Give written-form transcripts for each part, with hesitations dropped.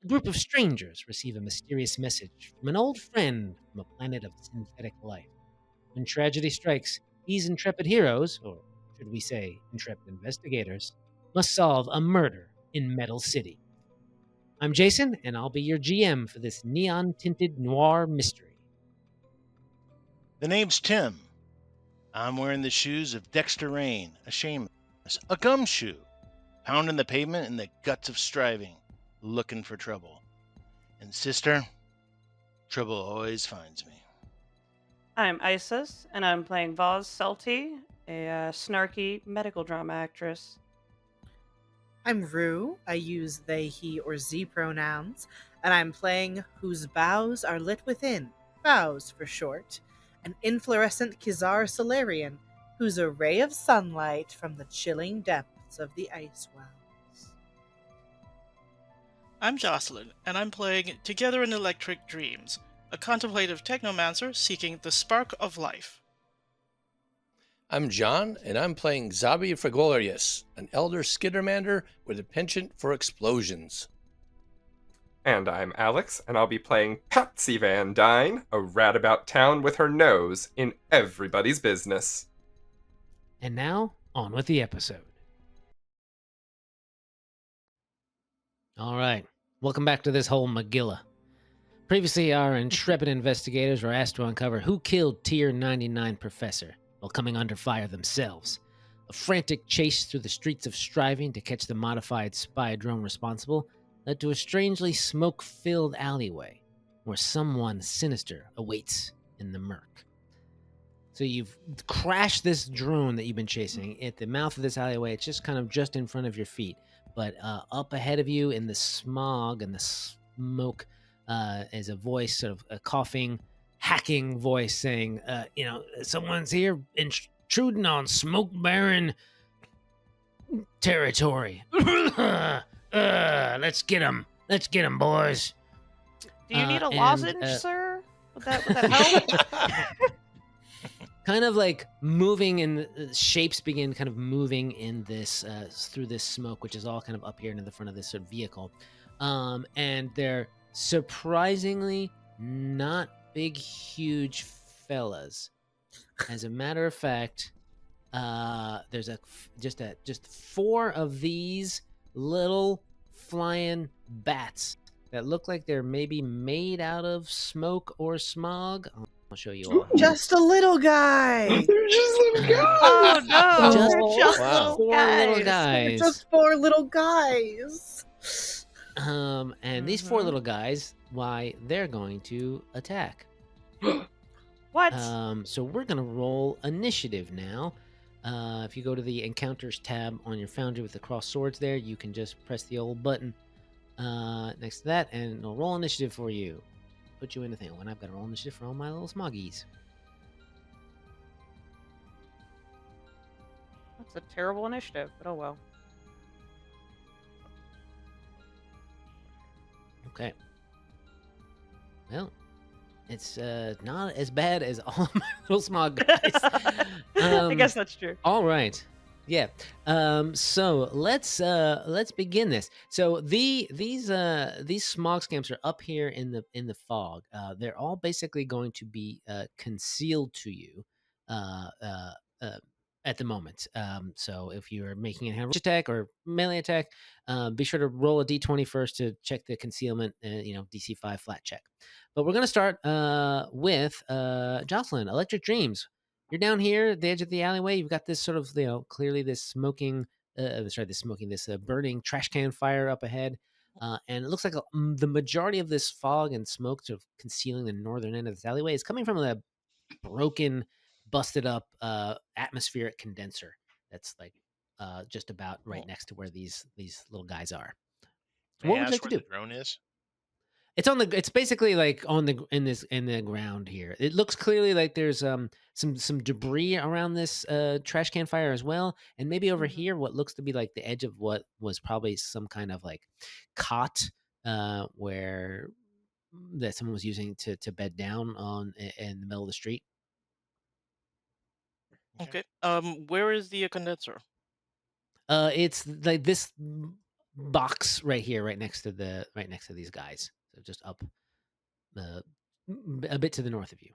A group of strangers receive a mysterious message from an old friend from a planet of synthetic life. When tragedy strikes, these intrepid heroes, or should we say intrepid investigators, must solve a murder in Metal City. I'm Jason, and I'll be your GM for this neon-tinted noir mystery. The name's Tim. I'm wearing the shoes of Dexter Rayne, a shameless, a gumshoe, pounding the pavement in the guts of striving, looking for trouble. And sister, trouble always finds me. I'm Isis, and I'm playing Voss Seltee, a snarky medical drama actress. I'm Rue. I use they, he, or Z pronouns, and I'm playing Whose Boughs Are Lit Within, Boughs for short, an inflorescent Kizar Solarian who's a ray of sunlight from the chilling depths of the ice wells. I'm Jocelyn, and I'm playing Together in Electric Dreams, a contemplative technomancer seeking the spark of life. I'm John, and I'm playing Xabi Fraglorious, an elder skittermander with a penchant for explosions. And I'm Alex, and I'll be playing Patsy Van Dyne, a rat about town with her nose in everybody's business. And now, on with the episode. All right, welcome back to this whole Megillah. Previously, our intrepid investigators were asked to uncover who killed Tier 99 Professor while coming under fire themselves. A frantic chase through the streets of Striving to catch the modified spy drone responsible led to a strangely smoke-filled alleyway where someone sinister awaits in the murk. So you've crashed this drone that you've been chasing at the mouth of this alleyway. It's just kind of just in front of your feet. But up ahead of you in the smog and the smoke is a voice, sort of a coughing, hacking voice saying, someone's here intruding on Smoke Baron territory. Let's get him. Let's get him, boys. Do you need a lozenge, sir? Would that help? Kind of like moving in shapes begin kind of moving in this through this smoke, which is all kind of up here into the front of this sort of vehicle, and they're surprisingly not big, huge fellas. As a matter of fact, there's just 4 of these little flying bats that look like they're maybe made out of smoke or smog. I'll show you all. Just a little guy. They're just little guys. Oh no! Just They're just wow. Four little guys. Just 4 little guys. And these 4 little guys, why they're going to attack. What? So we're gonna roll initiative now. If you go to the encounters tab on your foundry with the cross swords there, you can just press the old button next to that, and it'll roll initiative for you. Put you in the thing. When I've got to roll initiative for all my little smoggies. That's a terrible initiative, but oh well. Okay. Well, it's not as bad as all my little smog guys. I guess that's true. All right. Yeah. So let's begin this. So these smog scamps are up here in the fog. They're all basically going to be concealed to you at the moment. So if you're making a hand attack or melee attack, be sure to roll a d20 first to check the concealment. DC 5 flat check. But we're gonna start with Jocelyn, Electric Dreams. You're down here at the edge of the alleyway. You've got this sort of, clearly this burning trash can fire up ahead. And it looks like the majority of this fog and smoke sort of concealing the northern end of this alleyway is coming from a broken, busted up atmospheric condenser that's like just about right next to where these little guys are. So what would you like to do? The drone is? It's basically like in the ground here. It looks clearly like there's some debris around this trash can fire as well, and maybe over here what looks to be like the edge of what was probably some kind of like cot where that someone was using to bed down on in the middle of the street. Okay. Where is the condenser? It's like this box right here, right next to these guys. So just up a bit to the north of you.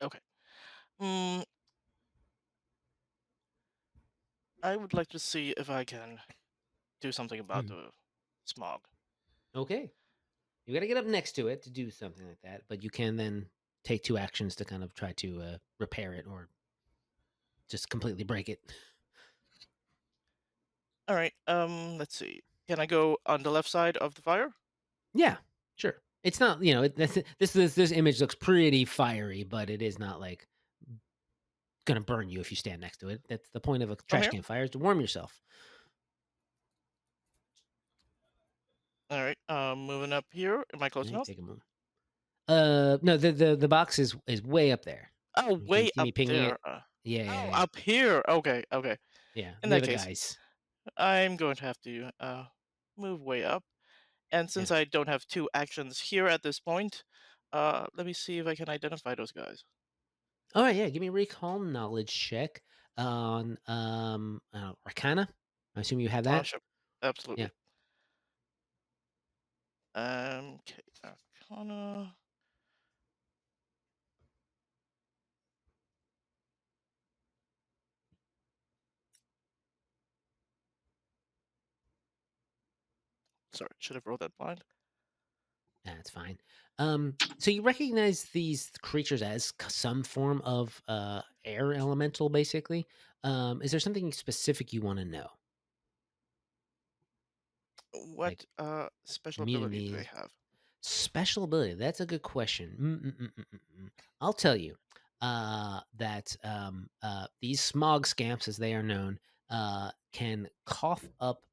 Okay. I would like to see if I can do something about the smog. Okay. You got to get up next to it to do something like that, but you can then take 2 actions to kind of try to repair it or just completely break it. All right. Let's see. Can I go on the left side of the fire? Yeah, sure. It's not, this image looks pretty fiery, but it is not like gonna burn you if you stand next to it. That's the point of a trash here? can fire, is to warm yourself. All right. Moving up here. Am I close Yeah, enough? take a moment. No, the box is way up there. Oh, You can way see up me pinging there. it. Yeah, Oh, yeah. up here. Okay, okay. Yeah, In near that the case, guys. I'm going to have to move way up. And since I don't have 2 actions here at this point, let me see if I can identify those guys. All right, yeah. Give me a recall knowledge check on Arcana. I assume you have that. Sure. Absolutely. Okay, Arcana. Sorry, should have rolled that blind. That's fine. So you recognize these creatures as some form of air elemental, basically. Is there something specific you want to know? What special ability do they Immunities. have? Special ability. That's a good question. I'll tell you that these smog scamps, as they are known, can cough up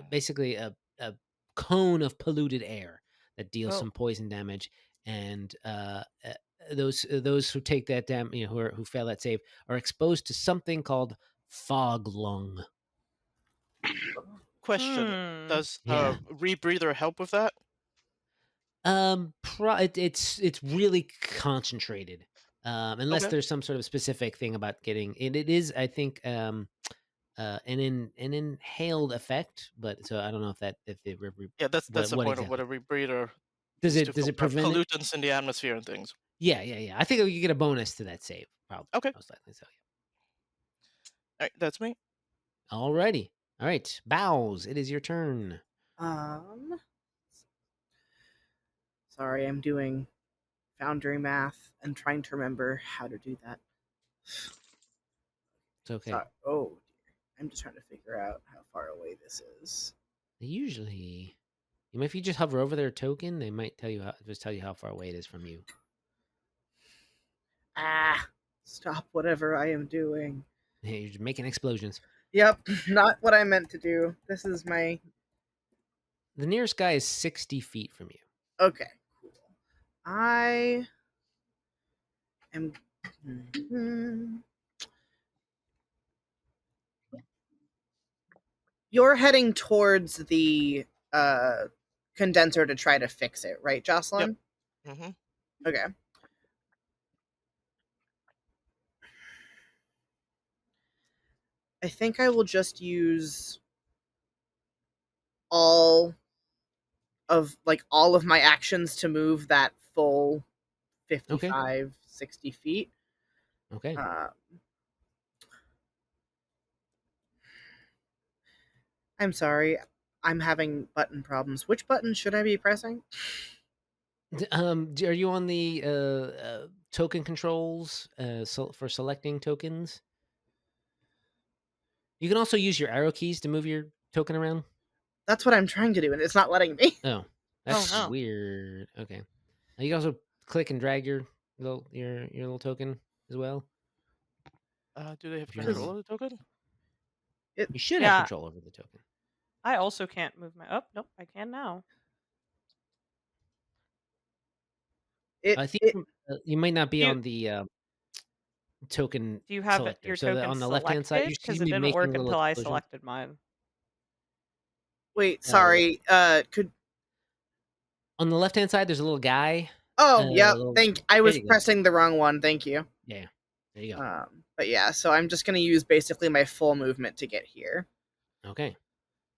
basically a cone of polluted air that deals Oh. some poison damage, and those who take that who fail that save are exposed to something called fog lung. Question: Does Yeah. rebreather help with that? It's really concentrated. Unless Okay. there's some sort of specific thing about getting it. It is, I think, an inhaled effect, but so I don't know if Yeah, that's the what point of what exactly a rebreather does is, to it filter prevent it? pollutants in the atmosphere and things. Yeah. I think you get a bonus to that save, probably. Okay. Most likely. So All right, that's me. yeah. Alrighty. All right, Boughs. It is your turn. Sorry, I'm doing Foundry math and trying to remember how to do that. It's okay. Sorry. Oh dear, I'm just trying to figure out how far away this is. They usually, if you just hover over their token, they might tell you how far away it is from you. Stop whatever I am doing. Yeah, you're just making explosions. Yep, not what I meant to do. This is my... The nearest guy is 60 feet from you. Okay, cool. I am... You're heading towards the condenser to try to fix it, right, Jocelyn? Yep. Mm-hmm. Okay. I think I will just use all of my actions to move that full 55, 60 feet. Okay. I'm sorry. I'm having button problems. Which button should I be pressing? Are you on the token controls for selecting tokens? You can also use your arrow keys to move your token around. That's what I'm trying to do, and it's not letting me. Oh, that's no. weird. Okay. You can also click and drag your little token as well. Do they have If you control want. of the token? You should have control over the token. I also can't move my... Oh, nope, I can now. I think you might not be on the token Do you have selector. your So token on the left-hand side, you Because should it be didn't making work little until I explosions. selected mine. Wait, sorry. Could... On the left-hand side, there's a little guy. Oh, yeah. I was There you go. pressing the wrong one. Thank you. Yeah. There you go. But yeah, so I'm just gonna use basically my full movement to get here, Okay.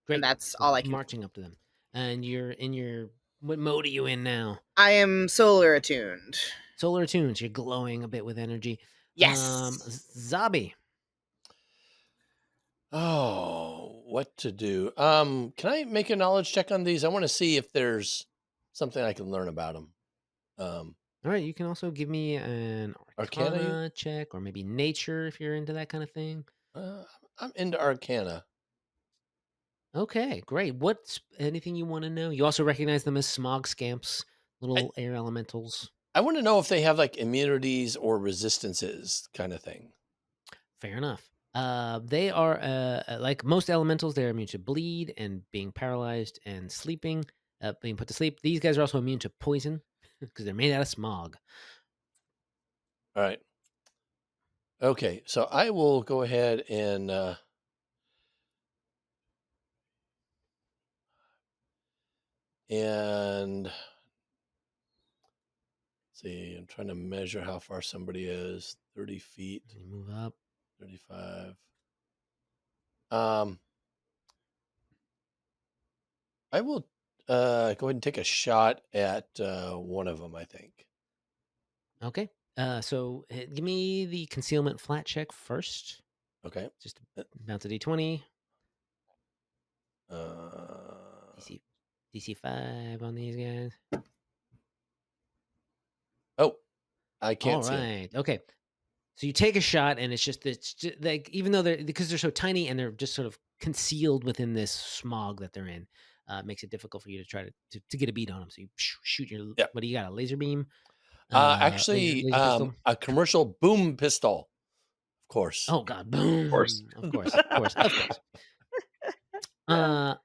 Great. and that's all I can. Marching up to them. And you're in your... What mode are you in now? I am solar attuned. Solar attunes. You're glowing a bit with energy. Yes. Xabi. Oh, what to do? Can I make a knowledge check on these? I want to see if there's something I can learn about them. All right, you can also give me an Arcana check, or maybe Nature if you're into that kind of thing. I'm into Arcana. Okay, great. What's anything you want to know? You also recognize them as smog scamps, little air elementals. I want to know if they have like immunities or resistances, kind of thing. Fair enough. They are like most elementals. They're immune to bleed and being paralyzed and sleeping, being put to sleep. These guys are also immune to poison because they're made out of smog. All right. Okay, so I will go ahead and see. I'm trying to measure how far somebody is. 30 feet. You move up. 35. I will go ahead and take a shot at one of them, I think. Okay. So give me the concealment flat check first. Okay. Just bounce a d20. DC 5 on these guys. Oh, I can't see. All right. Okay. So you take a shot, and it's just like, even though because they're so tiny and they're just sort of concealed within this smog that they're in, it makes it difficult for you to try to get a beat on them. So you shoot your what do you got? A laser beam? Actually, laser a commercial boom pistol, of course. Oh God, boom! Of course. Of course.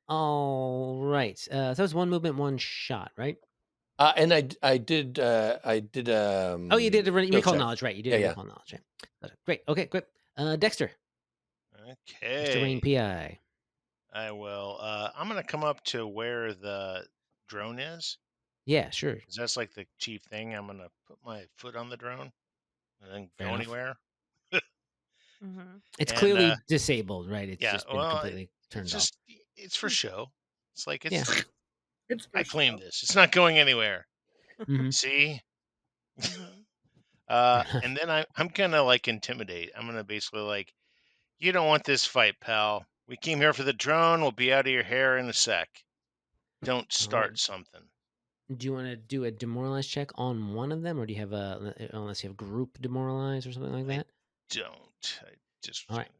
All right. So that was one movement, one shot, right? And I did. Oh, you did recall knowledge, right? You did yeah, recall knowledge, right? Great. Okay, great. Dexter. Okay. Mr. Rayne PI. I will. I'm gonna come up to where the drone is. Yeah, sure. Because that's like the chief thing. I'm gonna put my foot on the drone and then Fair go enough. anywhere. It's And, clearly disabled, right? It's yeah, just been well, completely turned off. It's for show. It's like Yeah. It's I claim this. It's not going anywhere. Mhm. See? And then I'm gonna like intimidate. I'm gonna basically like, you don't want this fight, pal. We came here for the drone. We'll be out of your hair in a sec. Don't start something. Do you want to do a demoralize check on one of them, or do you have unless you have group demoralize or something like that? Don't. I just all right.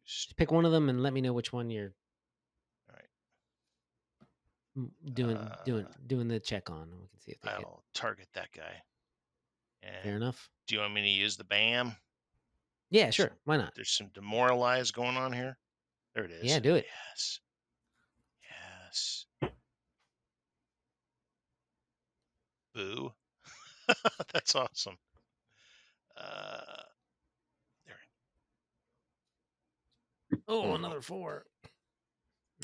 Just pick one of them and let me know which one you're. All right. Doing the check on. We can see if they I'll target that guy. And fair enough. Do you want me to use the BAM? Yeah, sure. Why not? There's some demoralize going on here. There it is. Yeah, do it. Yes. Boo. That's awesome. There. Oh, another 4.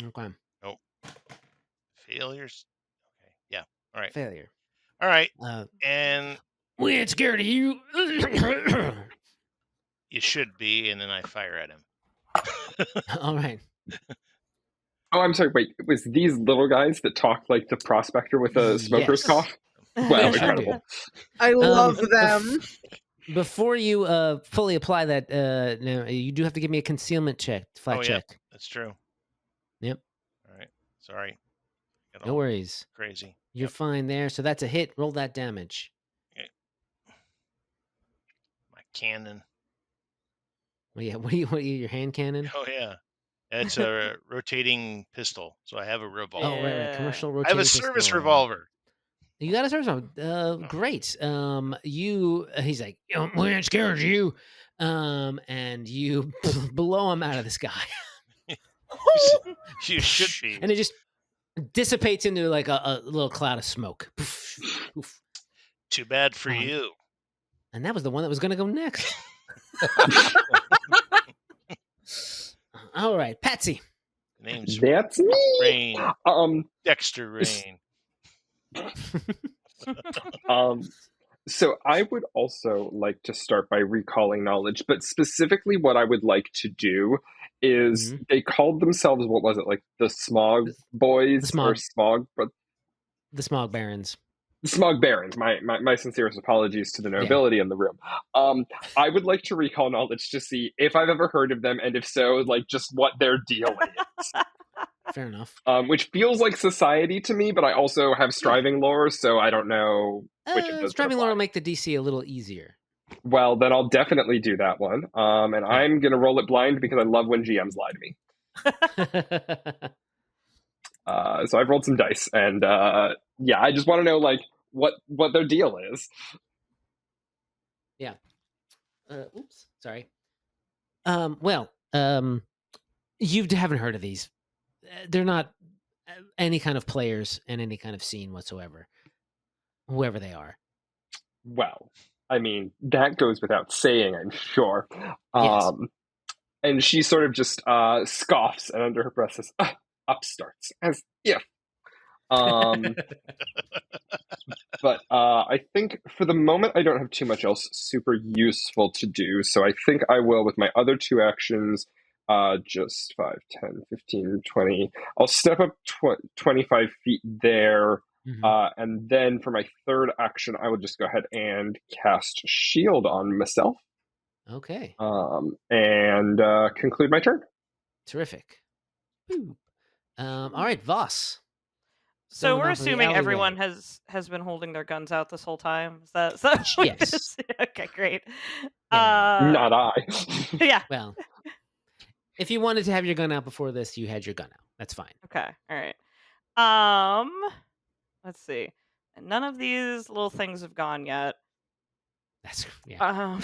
Okay. Nope. Failures. Okay. Yeah. All right. Failure. All right. And we ain't scared of you. You should be, and then I fire at him. All right. Oh, I'm sorry. Wait, it was these little guys that talk like the prospector with a smoker's cough? Wow, incredible. I love them. Before you fully apply that, now you do have to give me a concealment check, flat check. Yeah, that's true. Yep. All right. Sorry. No worries. Crazy. You're fine there. So that's a hit. Roll that damage. Okay. My cannon. Well, yeah. What are you? Your hand cannon? Oh yeah. It's a rotating pistol. So I have a revolver. Oh right. Commercial rotating. I have a service revolver. You got a service revolver. Great. He's like, we ain't scared of you. And you blow him out of the sky. You should be. And it just dissipates into like a little cloud of smoke. Too bad for you. And that was the one that was going to go next. All right, Patsy. Name's That's me. Rayne. Dexter Rayne. So I would also like to start by recalling knowledge, but specifically what I would like to do is Mhm. they called themselves, what was it, like the Smog Boys or Smog. Smog, The Smog Barons. Smog Barons. My sincerest apologies to the nobility in the room. I would like to recall knowledge to see if I've ever heard of them, and if so, like just what their deal is. Fair enough. Which feels like society to me, but I also have striving lore, so I don't know which of those would Striving lore apply. will make the DC a little easier. Well, then I'll definitely do that one. And I'm gonna roll it blind because I love when GMs lie to me. So I've rolled some dice, and yeah, I just want to know like what their deal is. Yeah. Oops. Sorry. Well, you haven't heard of these. They're not any kind of players in any kind of scene whatsoever. Whoever they are. Well, I mean, that goes without saying, I'm sure. Yes. And she sort of just scoffs and under her breath says, upstarts, as if. But I think for the moment I don't have too much else super useful to do, so I think I will, with my other two actions, just 5, 10, 15, 20. I'll step up 25 feet there, and then for my third action, I will just go ahead and cast Shield on myself. Okay. And conclude my turn. Terrific. All right, Voss. So Going we're off of the assuming alleyway. everyone has been holding their guns out this whole time. Is that so? Yes. Okay, great. Yeah. Not I. Yeah. Well, if you wanted to have your gun out before this, you had your gun out. That's fine. Okay. All right. Let's see. And none of these little things have gone yet. That's All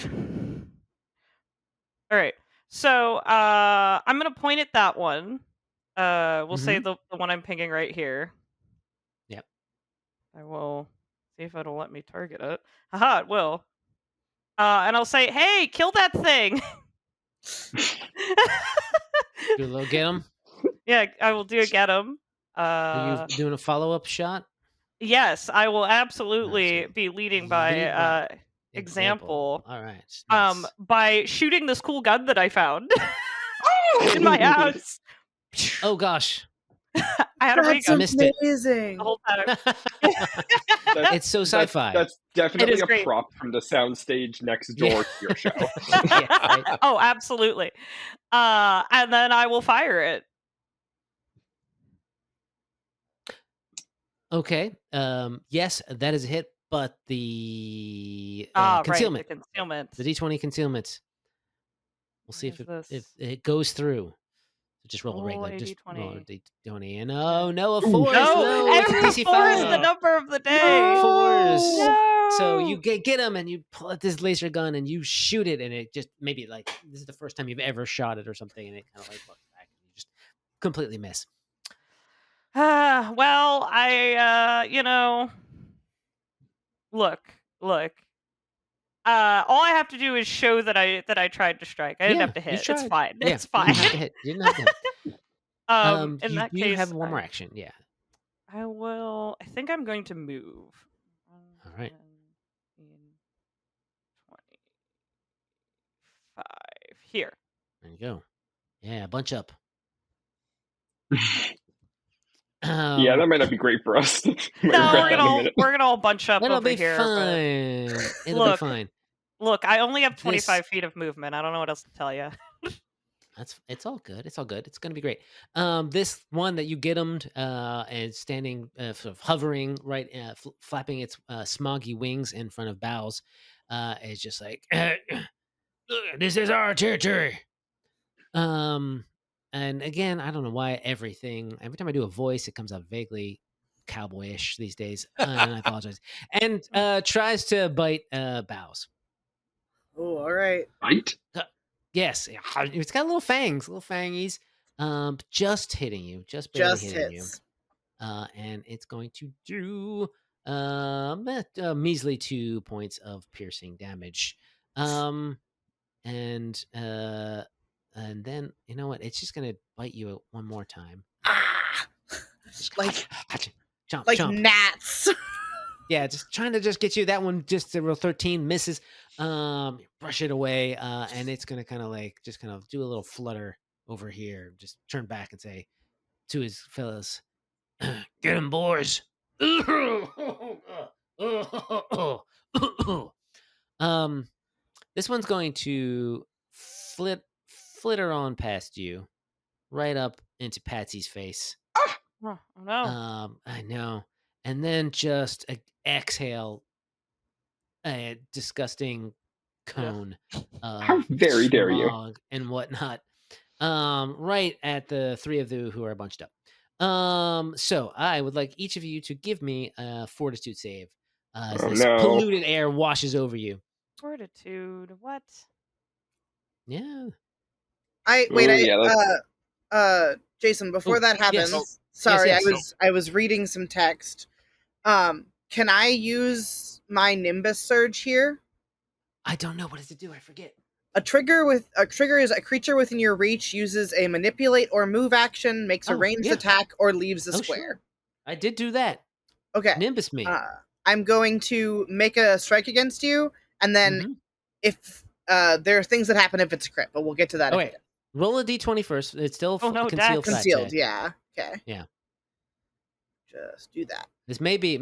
right. So I'm gonna point at that one. We'll say the one I'm pinging right here. Yep. I will see if it'll let me target it. Haha, it will. And I'll say, "Hey, kill that thing." Do a little get him. Yeah, I will do a get him. Are you doing a follow-up shot? Yes, I will absolutely Nice. be leading Lead by by example. All right. Nice. By shooting this cool gun that I found in my house. Oh gosh. I had a That's gun missed it. amazing. the whole time. It's so sci-fi. That's definitely is a great. prop from the soundstage next door to your show. Yeah, right? Oh, absolutely. And then I will fire it. Okay. Yes, that is a hit, but the Right, concealment, the concealment. the D20 concealment. We'll see if Where's if this? it goes through. So just roll a Roll regular, a just roll a D20. D20, and oh no, a Ooh. 4. No, it's a every DC 4 is the 5. number of the day. 4s. No. So you get him, and you pull out this laser gun, and you shoot it, and it just maybe like this is the first time you've ever shot it or something, and it kind of like bucks back, and you just completely miss. Well, I look. All I have to do is show that I tried to strike. I didn't have to you hit. It's tried. fine. Yeah, It's fine. You didn't have to hit. You didn't have to hit. In you that do case, have one more action. Yeah. I will. I think I'm going to move. All right. 25 here. There you go. Yeah, bunch up. Yeah, that might not be great for us. Might No, regret that in a minute. we're gonna all bunch up It'll over be here. fine. It'll be fine. Look, I only have This- 25 feet of movement. I don't know what else to tell you. It's all good. It's all good. It's gonna be great. This one that you get him and standing, sort of hovering right, flapping its smoggy wings in front of Boughs, is just like, this is our territory. And again, I don't know why every time I do a voice, it comes out vaguely cowboyish these days, and I apologize. And tries to bite Boughs. Oh, all right. Right? Yes, it's got little fangs, little fangies. Just hitting you, just barely Just hitting hits. you. And it's going to do measly 2 points of piercing damage. And then you know what? It's just gonna bite you one more time. Like Chomp, like chomp. gnats. Yeah, just trying to just get you that one. Just a real 13 misses. Brush it away, and it's gonna kind of like just kind of do a little flutter over here. Just turn back and say to his fellows, "Get him, boys." This one's going to flitter on past you, right up into Patsy's face. Oh no. I know. And then just exhale a disgusting cone How of very dare you? smog and whatnot. Right at the three of you who are bunched up. So I would like each of you to give me a fortitude save as Oh, this no. polluted air washes over you. Fortitude. What? Yeah. Jason, before that happens, yes. sorry, Yes. I was reading some text. Can I use my Nimbus Surge here? I don't know. What does it do? I forget. A trigger is a creature within your reach uses a manipulate or move action, makes a ranged attack, or leaves a square. Sure. I did do that. Okay. Nimbus me. I'm going to make a strike against you, and then if there are things that happen if it's a crit, but we'll get to that. Okay. Roll a d20 first. It's still concealed. Concealed, yeah. Okay. Yeah. Just do that. This may be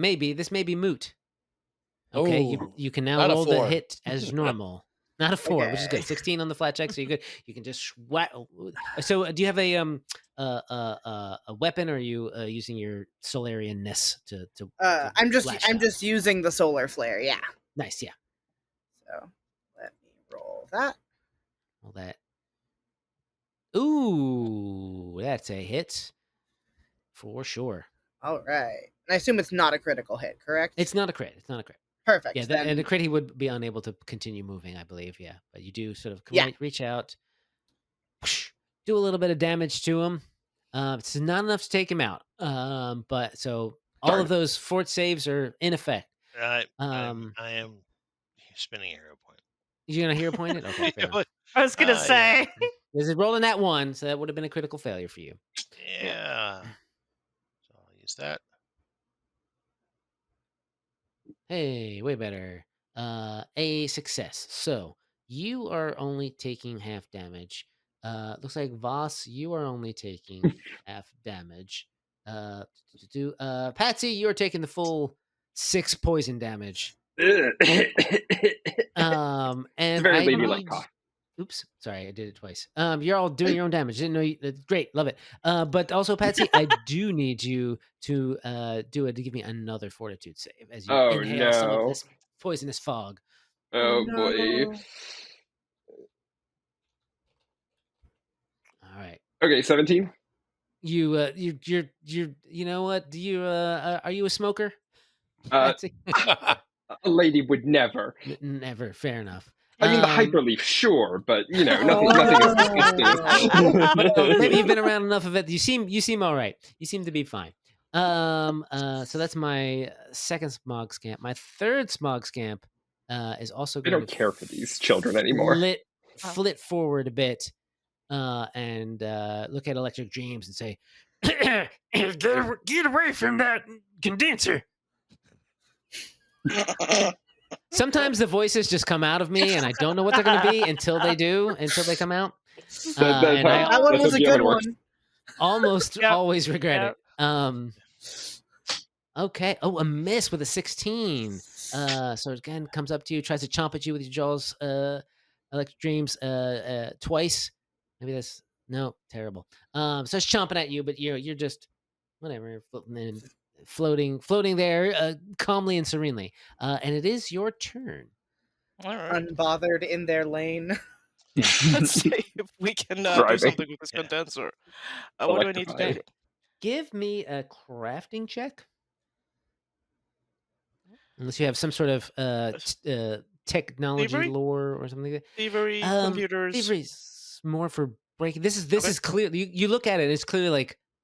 moot. Okay, you can now roll the hit as normal. Not a 4, which is good. 16 on the flat check, so you're good. You can just So, do you have a weapon, or are you using your Solarian-ness to I'm just using the solar flare. Yeah. Nice. Yeah. So let me roll that. Roll that. Ooh, that's a hit for sure. All right. And I assume it's not a critical hit, correct? It's not a crit. Perfect. Yeah, and the crit he would be unable to continue moving, I believe. Yeah, but you do sort of reach out, do a little bit of damage to him. It's not enough to take him out. But so all of those fort saves are in effect. I am spinning a hero point. You're gonna hero point it? Okay, fair enough. I was gonna say. This is rolling that 1, so that would have been a critical failure for you. Yeah. So I'll use that. Hey, way better. A success. So you are only taking half damage. Looks like Voss, you are only taking half damage. Patsy, you are taking the full 6 poison damage. And it's a very ladylike cough. Oops, sorry, I did it twice. You're all doing your own damage. Didn't know great, love it. But also, Patsy, I do need you to to give me another fortitude save as you inhale some of this poisonous fog. Oh boy. All right. Okay, 17. You're you know what? Do you are you a smoker? Patsy? A lady would never. Never. Fair enough. I mean, the hyperleaf, sure, but nothing is disgusting. Well, maybe you've been around enough of it. You seem all right. You seem to be fine. So that's my second smog scamp. My third smog scamp is also going I don't care for these children anymore. Flit forward a bit, and look at Electric Dreams and say, "Get away from that condenser." Sometimes the voices just come out of me, and I don't know what they're going to be until they come out. That one was a good one. Almost always regret it. Okay. Oh, a miss with a 16. So again, comes up to you, tries to chomp at you with your jaws. Electric Dreams twice. Maybe that's terrible. So it's chomping at you, but you're just whatever, floating there calmly and serenely. And it is your turn. All right. Unbothered in their lane. Yeah. Let's see if we can do something with this condenser. What do I need to do? Give me a crafting check. Unless you have some sort of technology Thievery? lore or something like that. Thievery, computers. Thievery's more for breaking. This is clear. You look at it, it's clearly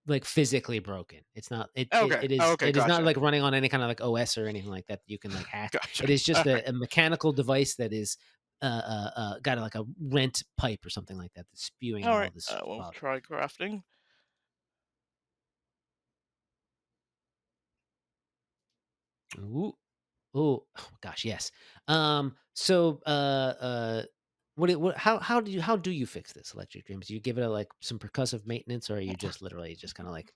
like physically broken. It's not. It is not like running on any kind of like OS or anything like that you can like hack. Gotcha. It is just a mechanical device that is got like a rent pipe or something like that that's spewing all this. We'll try crafting. Ooh. Oh gosh, yes. So how do you fix this electric dreams? Do you give it like some percussive maintenance, or are you just literally just kind of like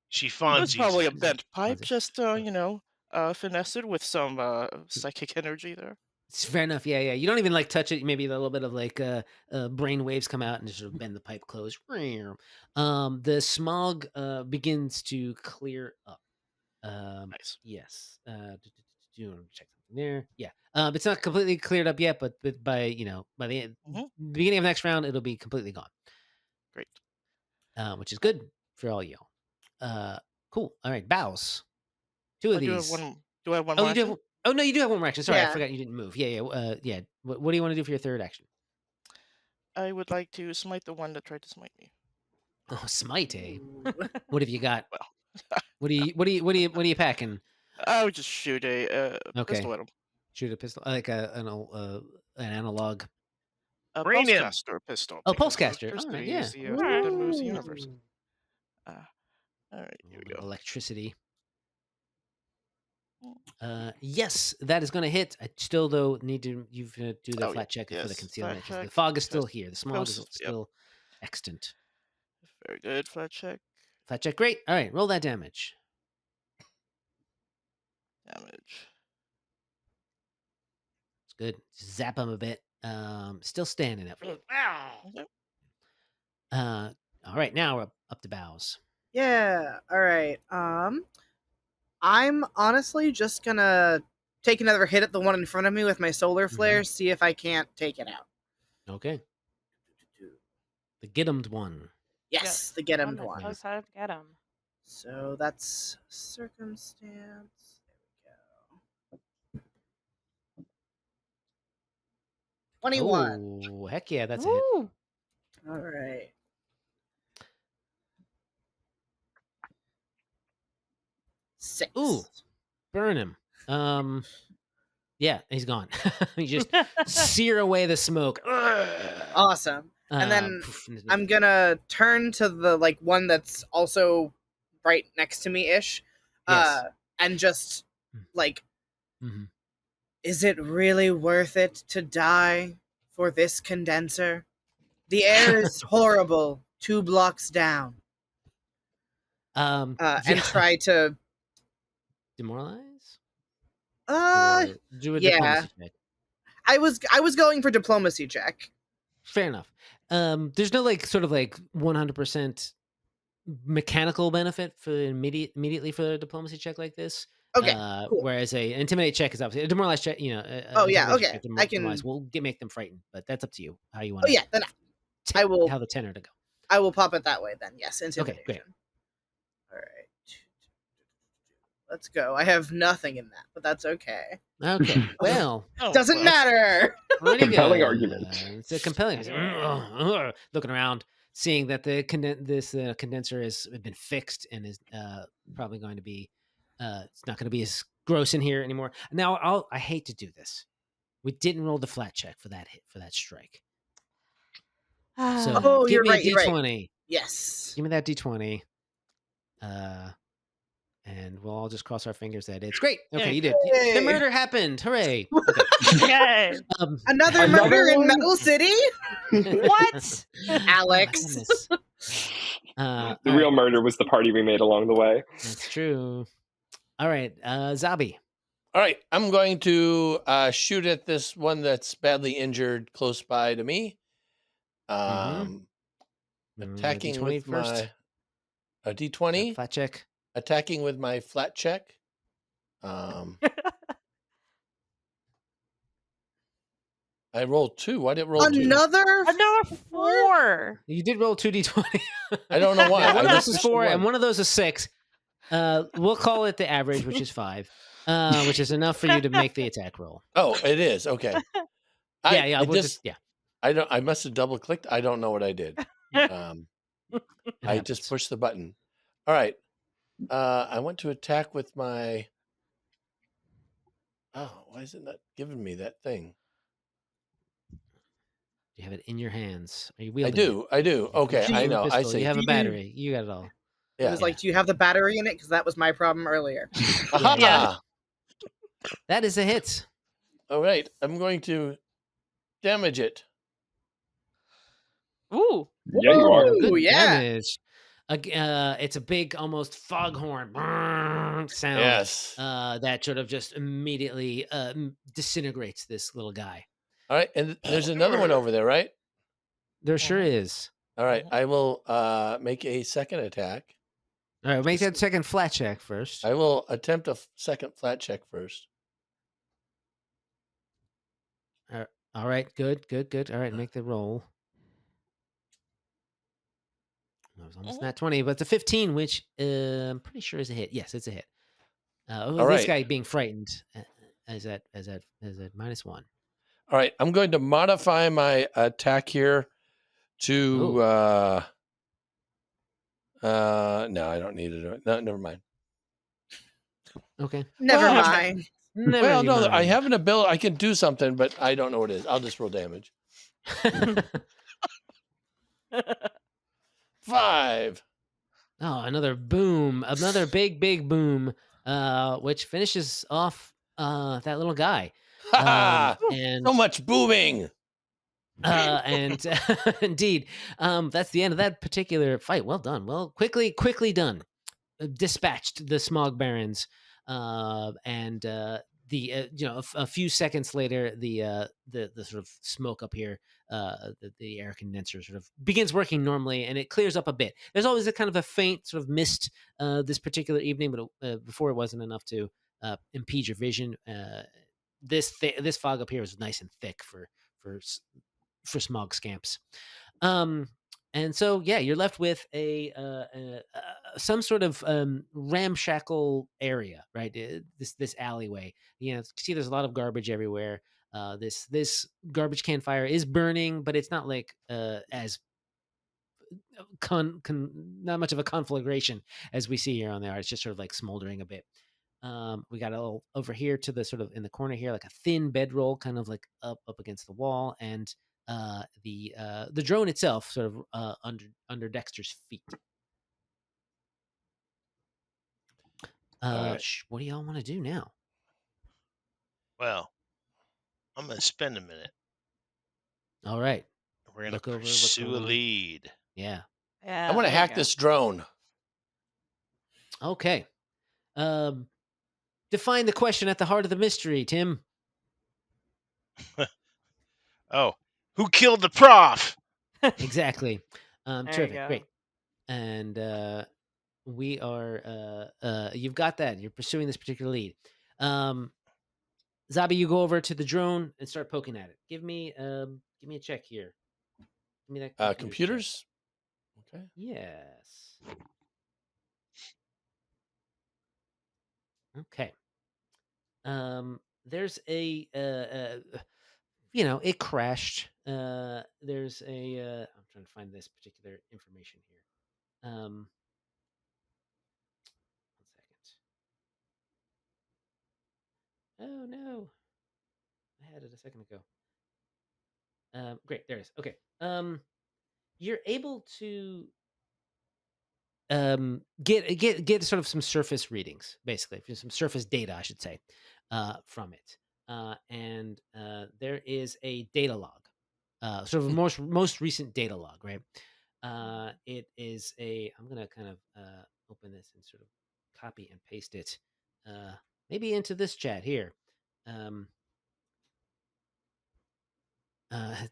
She It was Fonzie's probably a it. bent pipe, Fonzie? just finesse it with some psychic energy there. It's fair enough. Yeah, yeah. You don't even like touch it. Maybe a little bit of like brain waves come out and just sort of bend the pipe closed. The smog begins to clear up. Nice. Yes. Do you want to check something there? Yeah. It's not completely cleared up yet, but by by the beginning of next round, it'll be completely gone. Great. Which is good for all y'all. Cool. All right, Boughs. Two of I do these. have one. Do I have one Oh, more you do action? have. Oh no, you do have one more action. Sorry, I Yeah. forgot you didn't move. Yeah, yeah, yeah. What do you want to do for your third action? I would like to smite the one that tried to smite me. Oh, smite, eh? Ooh. What have you got? Well, What are you packing? I would just shoot a Okay. pistol at him. Shoot a pistol, like an analog. A Rayne him. pulsecaster pistol. Oh, because pulsecaster. All electricity right, is the Alright. thing that moves the universe. Ooh. All right, here we go. Electricity. Yes, that is going to hit. I still though need to do the Oh, flat check for the yes, concealment flat because the check, fog is still test here. The smog is yep. still extant. Very good, flat check. Flat check, great. All right, roll that damage. Damage. It's good. Zap him a bit. Still standing up. Yep. All right, now we're up to Boughs. Yeah. All right. I'm honestly just gonna take another hit at the one in front of me with my solar flare, see if I can't take it out. Okay. The get-em'd one. Yes, the get him One one. that knows how to get him. So that's circumstance. There we go. 21. Oh, heck yeah, that's a hit. Woo! All right. Six. Ooh. Burn him. Yeah, he's gone. You just sear away the smoke. Awesome. And then I'm gonna turn to the one that's also right next to me ish. Yes. And just Mhm. is it really worth it to die for this condenser? The air is horrible 2 blocks down. And try to demoralize? uh Or do a yeah. diplomacy check. I was going for diplomacy check. Fair enough. There's no sort of 100% mechanical benefit for immediately for a diplomacy check like this. Okay, cool. Whereas a intimidate check is obviously a demoralize check. Oh, yeah, intimidation okay. check I can- demoralize will make them frightened, but that's up to you how you want. Oh yeah, then I will how the tenor to go. I will pop it that way then. Yes, intimidation. great. All right. Let's go. I have nothing in that, but that's okay. Okay. Well, Doesn't matter. pretty Compelling good. argument. It's a compelling. Looking around, seeing that the condenser has been fixed and is probably going to be. It's not going to be as gross in here anymore. Now, I hate to do this. We didn't roll the flat check for that hit for that strike. So Oh, give you're me right, a you're right. D20. Yes. Give me that D20. And we'll all just cross our fingers that it's great. Okay, Yay. you did. Yay. The murder happened. Hooray. Okay. Yay! Another Another murder in one? Metal City? What? Alex. Goodness. The All real right, murder was the party we made along the way. that's true. All right, Xabi. All right, I'm going to shoot at this one that's badly injured close by to me. Attacking D20 with first. my D20. Flat check. Attacking with my flat check. I rolled 2. Why did it roll 2? Another 4. You did roll 2d20. I don't know why. One I of those just is 4, and one. one of those is 6. We'll call it the average, which is 5, which is enough for you to make the attack roll. Oh, it is. Okay. Yeah. I I must have double clicked. I don't know what I did. I happens. just pushed the button. All right. I went to attack with my. Oh, why is it not giving me that thing? You have it in your hands. Are you I wielding do. I do. it? Okay, You I have a know. I pistol, see. You have a Do you- battery. You got it all. It was like, do you have the battery in it? Because that was my problem earlier. Aha! Yeah. That is a hit. All right, I'm going to damage it. Ooh. Yeah, you are. Good Ooh, yeah. damage. It's a big, almost foghorn sound Yes. that sort of just immediately disintegrates this little guy. All right, and there's another one over there, right? There sure is. All right, I will make a second attack. All right, make that second flat check first. I will attempt a second flat check first. All right, good. All right, make the roll. That was almost not 20, but it's a 15, which I'm pretty sure is a hit. Yes, it's a hit. This right. guy being frightened is at -1. All right, I'm going to modify my attack here to. No, I don't need to do it. No, never mind. Okay. Never Well, mind. Never Well, no, I mind. have an ability. I can do something, but I don't know what it is. I'll just roll damage. 5. Oh, another boom. Another big boom, which finishes off that little guy. And so much booming. and indeed, that's the end of that particular fight. Well done. Well, quickly done. Dispatched the smog barons, and a few seconds later, the sort of smoke up here, the air condenser sort of begins working normally, and it clears up a bit. There's always a kind of a faint sort of mist this particular evening, but before it wasn't enough to impede your vision. This fog up here is nice and thick for smog scamps. And so, yeah, you're left with some sort of ramshackle area, right? This alleyway. You know, see, there's a lot of garbage everywhere. This garbage can fire is burning, but it's not like as not much of a conflagration as we see here on the art. It's just sort of like smoldering a bit. We got a little over here to the sort of in the corner here, like a thin bedroll, kind of like up against the wall, and the drone itself sort of under Dexter's feet. Right. What do y'all want to do now? Well, I'm going to spend a minute. All right. We're going Look to over what's pursue a going on. lead. Yeah. Yeah. I want to there we hack go. this drone. Okay. Define the question at the heart of the mystery, Tim. Oh, who killed the prof? Exactly. There you Terrific. go. Great. And we are you've got that. You're pursuing this particular lead. Xabi, you go over to the drone and start poking at it. Give me a check here. Give me that Computers. Okay. Yes. Okay. There's a it crashed. There's a I'm trying to find this particular information here. 1 second. Oh no. I had it a second ago. Great, there it is. Okay. You're able to get sort of some surface readings, basically, some surface data, I should say, from it. And there is a data log, sort of a most recent data log, right? It is I'm gonna kind of open this and sort of copy and paste it, maybe into this chat here.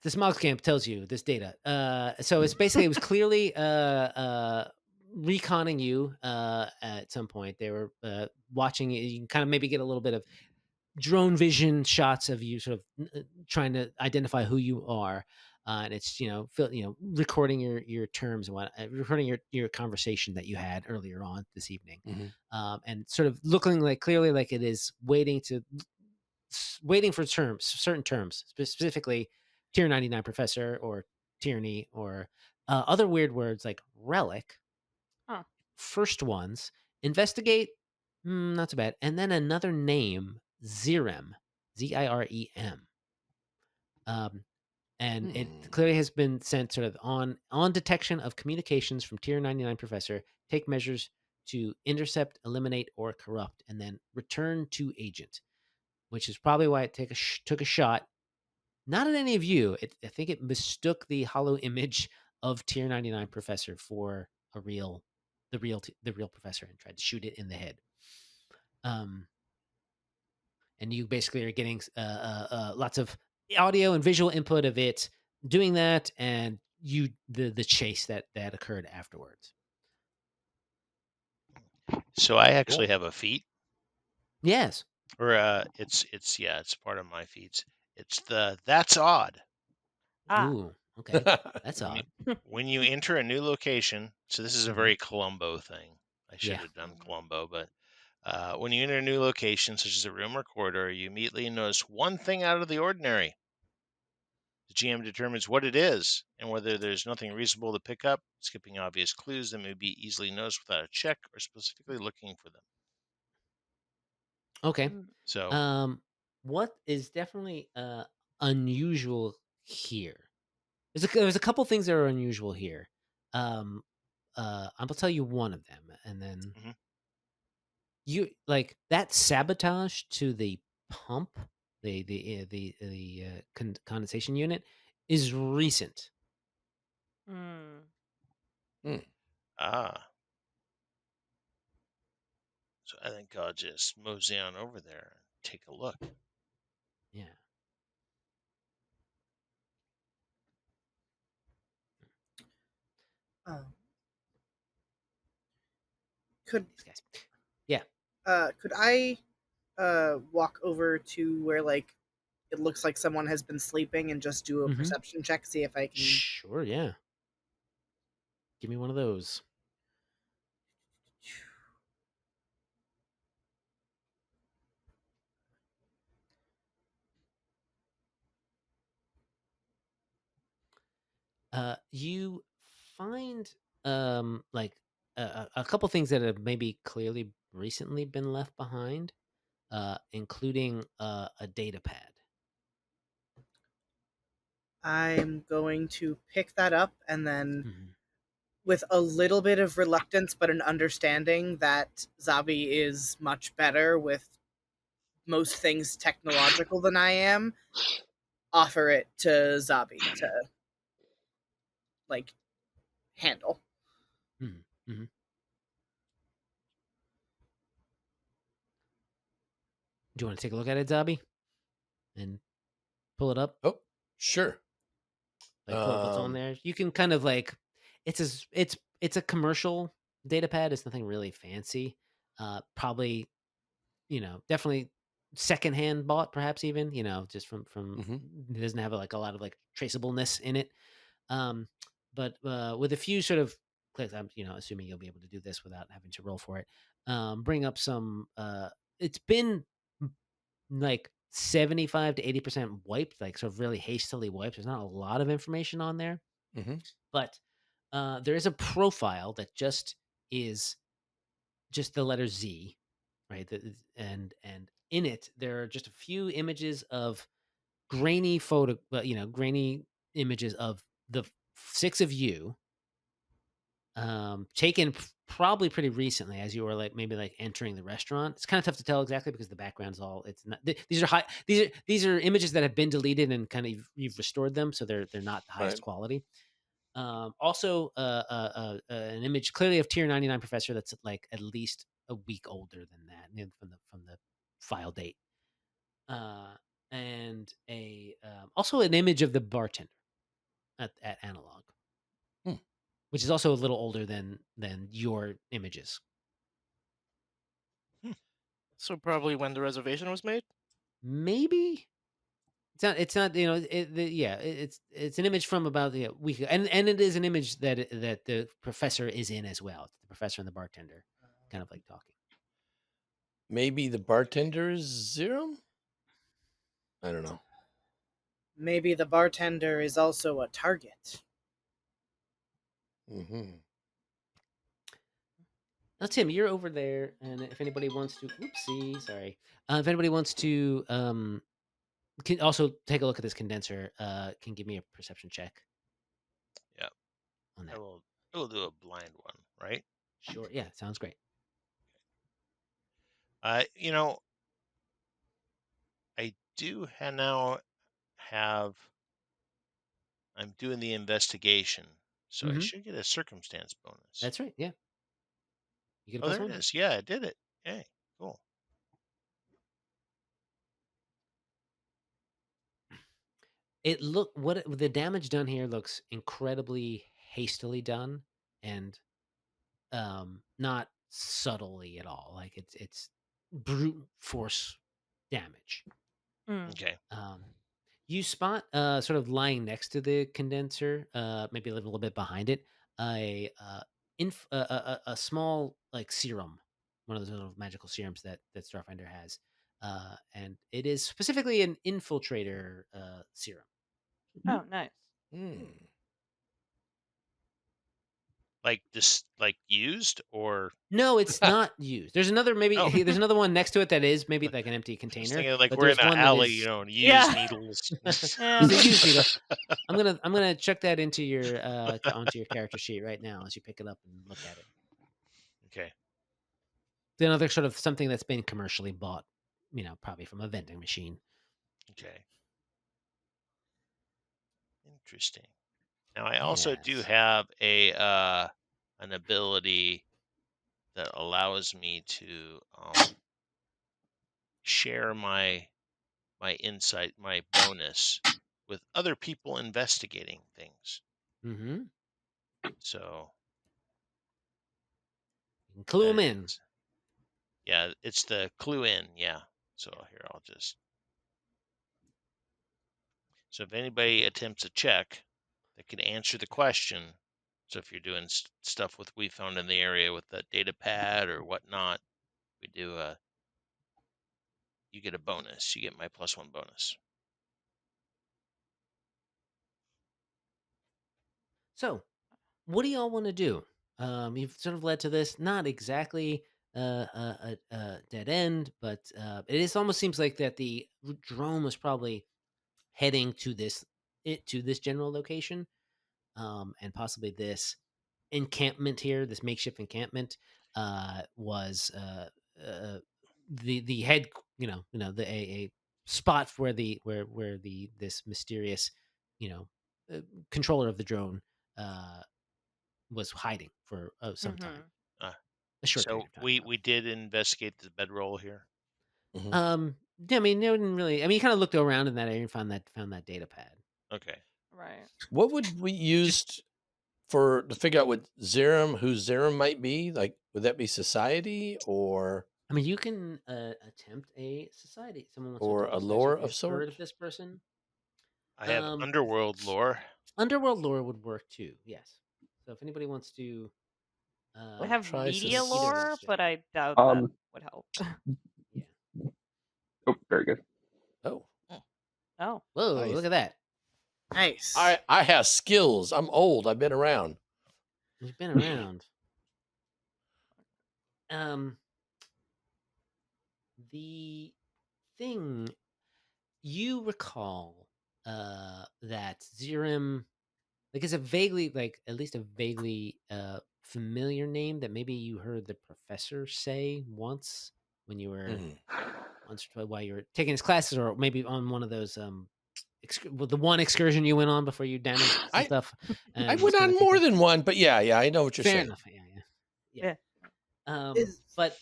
The smog camp tells you this data. So it's basically, it was clearly reconning you at some point. They were watching you. You can kind of maybe get a little bit of drone vision shots of you sort of trying to identify who you are. And it's, recording your terms and recording your conversation that you had earlier on this evening. Mm-hmm. And sort of looking like clearly like it is waiting for certain terms, specifically tier 99 professor or tyranny or other weird words like relic. Huh. First ones, investigate, not so bad. And then another name, Zirem, Zirem. And it clearly has been sent sort of on detection of communications from tier 99 professor, take measures to intercept, eliminate, or corrupt, and then return to agent. which is probably why it took a shot. Not at any of you. I think it mistook the hollow image of Tier 99 Professor for the real Professor and tried to shoot it in the head. And you basically are getting lots of audio and visual input of it doing that, and the chase that occurred afterwards. So I actually Cool. have a feat, Yes. or it's part of my feats. It's that's odd. Ah. Ooh. Okay. That's When odd. when you enter a new location, so this is a very Columbo thing. I should Yeah. have done Columbo, but when you enter a new location, such as a room or corridor, you immediately notice one thing out of the ordinary. The GM determines what it is and whether there's nothing reasonable to pick up, skipping obvious clues that may be easily noticed without a check or specifically looking for them. Okay. Mm. So, What is definitely unusual here? There's a couple things that are unusual here. I'm gonna tell you one of them, and then Mhm. you like that sabotage to the pump, the condensation unit is recent. Mm. ah, so I think I'll just mosey on over there and take a look. Yeah. Oh. Could These guys. Yeah. could I walk over to where like it looks like someone has been sleeping and just do a perception check, see if I can. Sure. Yeah. Give me one of those. You find like a couple things that have maybe clearly recently been left behind, including a data pad. I'm going to pick that up and then, Mhm. with a little bit of reluctance but an understanding that Xabi is much better with most things technological than I am, offer it to Xabi to like handle. Mhm. Mhm. Do you want to take a look at it, Zabi, and pull it up? Oh, sure. Like pull up what's on there. You can kind of like it's a commercial data pad. It's nothing really fancy. Probably definitely secondhand bought, perhaps even just from Mhm. it doesn't have like a lot of like traceableness in it. Um, but with a few sort of clicks, I'm assuming you'll be able to do this without having to roll for it. Bring up some. It's been like 75 to 80% wiped, like sort of really hastily wiped. There's not a lot of information on there, Mhm. but there is a profile that is just the letter Z, right? And in it there are just a few images of grainy images of the six of you, taken probably pretty recently as you were like maybe like entering the restaurant. It's kind of tough to tell exactly because the background's all it's not. These are these are images that have been deleted and kind of you've restored them, so they're not the highest Right. quality. Also, an image clearly of Tier 99 Professor that's like at least a week older than that from the file date. And a also an image of the bartender at Analog, Hmm. which is also a little older than your images. So probably when the reservation was made. Maybe it's not it's an image from about a week, and it is an image that the professor is in as well. It's the professor and the bartender kind of like talking. Maybe the bartender is Zero? I don't know. Maybe the bartender is also a target. Mhm. Now, Tim, you're over there, and if anybody wants to, oopsie, sorry. If anybody wants to, can also take a look at this condenser. Can give me a perception check Yeah, on that. I will do a blind one, right? Sure. Yeah, sounds great. You know, I do now have. I'm doing the investigation, so I should get a circumstance bonus. That's right. Yeah. You get a Oh, plus there 1. it is. Yeah, I did it. Hey, cool. The damage done here looks incredibly hastily done and not subtly at all. Like it's brute force damage. Mm. Okay. You spot sort of lying next to the condenser, maybe a little bit behind it, a small like serum, one of those little magical serums that Starfinder has, and it is specifically an infiltrator serum. Oh, nice. Like this, like used or No, it's not used. There's another Oh. there's another one next to it that is maybe like an empty I was container. thinking like but we're in there's an one that alley, is- used Yeah. needles. Yeah. It's a used needle. I'm gonna check that into your onto your character sheet right now as you pick it up and look at it. Okay. It's another sort of something that's been commercially bought, probably from a vending machine. Okay. Interesting. Now I also do Yes. have an ability that allows me to share my insight, my bonus with other people investigating things. Mm-hmm. So You can clue them in. Yeah, it's the clue in. Yeah. So here I'll just. So if anybody attempts a check that can answer the question, so if you're doing stuff with we found in the area with the data pad or whatnot, we do you get a bonus. You get my +1 bonus. So, what do y'all want to do? You've sort of led to this, not exactly a dead end, but it almost seems like that the drone was probably heading to this general location, and possibly this encampment here, this makeshift encampment, was the head, a spot where this mysterious, controller of the drone was hiding for some time, a short So period of time. we did investigate the bedroll here. Yeah, I mean, no one really. I mean, you kind of looked around in that area and found that data pad. Okay. Right. What would we use to figure out what who Zerum might be? Like, would that be society or? I mean, you can attempt a society. Someone wants or to attempt a society lore check. of You've heard sorts? of this person? I have underworld lore. Underworld lore would work too. Yes. So if anybody wants to, I have try media sus- lore, but I doubt that would help. yeah. Oh, very good. Oh, Oh. Whoa! Nice. Look at that. Nice. I have skills. I'm old. I've been around. You've been around. The thing you recall that Zerum, like, is a vaguely, like, at least a vaguely familiar name that maybe you heard the professor say once when you were once or twice while you were taking his classes, or maybe on one of those the one excursion you went on before you damaged some stuff. I went on more than one, but yeah, I know what you're Fair saying. enough. Yeah. But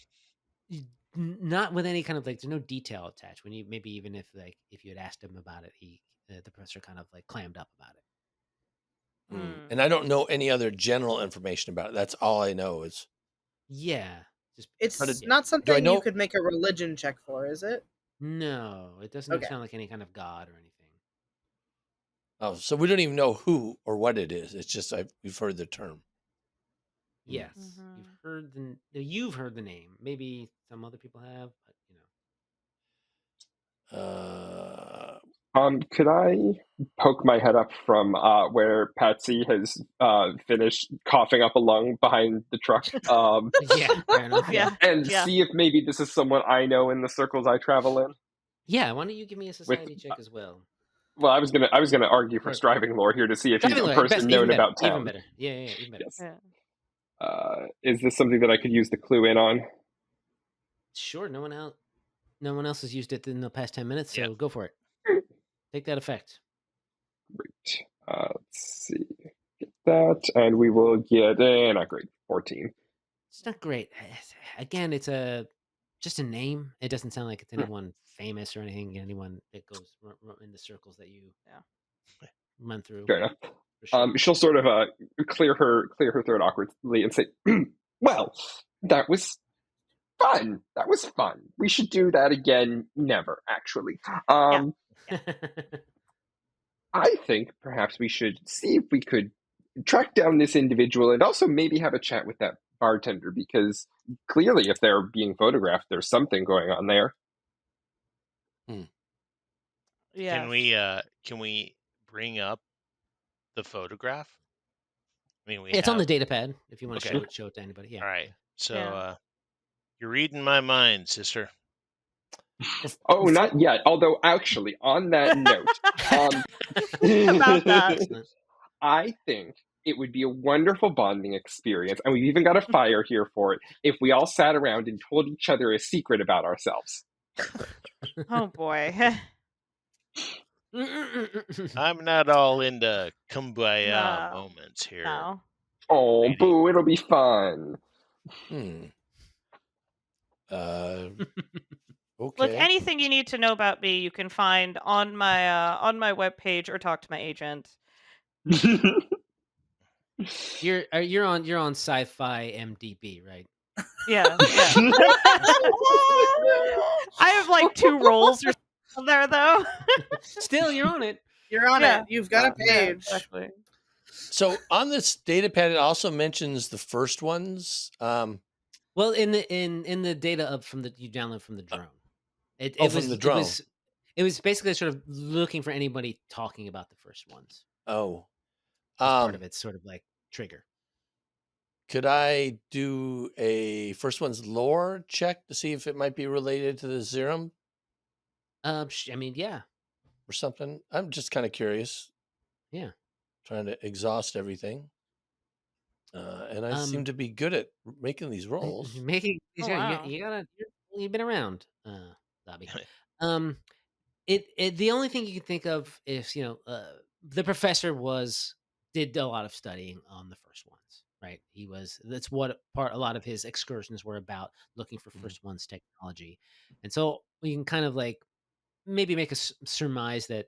not with any kind of, like, there's no detail attached. When you maybe even if you had asked him about it, the professor kind of like clammed up about it. And I don't know any other general information about it. That's all I know is. Yeah. It's not something you could make a religion check for, is it? No, it doesn't sound like any kind of god or anything. Oh, so we don't even know who or what it is. It's just we've heard the term. Yes, you've heard the name. Maybe some other people have, but Could I poke my head up from where Patsy has finished coughing up a lung behind the truck? Yeah, fair enough. And see if maybe this is someone I know in the circles I travel in. Yeah, why don't you give me a society check as well? Well, I was gonna argue for striving lore here to see if he's a person known about town. Even better. Yeah, even better. Yes. Is this something that I could use the clue in on? Sure. No one else. No one else has used it in the past 10 minutes, so Yep. go for it. Take that effect. Great. Let's see. Get that, and we will get not great. 14. It's not great. Again, it's just a name. It doesn't sound like it's anyone famous or anything. Anyone that goes in the circles that you run through. Fair enough. For sure. She'll sort of clear her throat awkwardly and say, "Well, that was fun. That was fun. We should do that again. Never, actually. I think perhaps we should see if we could track down this individual and also maybe have a chat with that bartender, because clearly if they're being photographed, there's something going on there." Yeah. Can we bring up the photograph? I mean, It's on the data pad if you want to Okay. show it to anybody. Yeah. All right. So Yeah. you're reading my mind, sister. Oh, not yet. Although, actually, on that note, About that. I think it would be a wonderful bonding experience, and we've even got a fire here for it, if we all sat around and told each other a secret about ourselves. Oh boy. I'm not all into kumbaya No. moments here. No. Oh, Lady. Boo, it'll be fun. Okay. Look, anything you need to know about me, you can find on my webpage or talk to my agent. You're on Sci-Fi MDB, right? Yeah. I have like 2 roles or something there though. Still, you're on it. You're on Yeah. it. You've got a Yeah, page. exactly. So on this data pad, it also mentions the first ones. Well, in the data up from you download from the drone. From the drone. It was basically sort of looking for anybody talking about the first ones. Oh, As part of its sort of like trigger. Could I do a first one's lore check to see if it might be related to the serum? I mean, yeah. Or something. I'm just kind of curious. Yeah. Trying to exhaust everything. And I seem to be good at making these rolls. Making these, wow. you've been around, Xabi. The only thing you can think of is, the professor did a lot of studying on the first ones, right? That's what a lot of his excursions were about, looking for first ones technology. And so we can kind of like maybe make a surmise that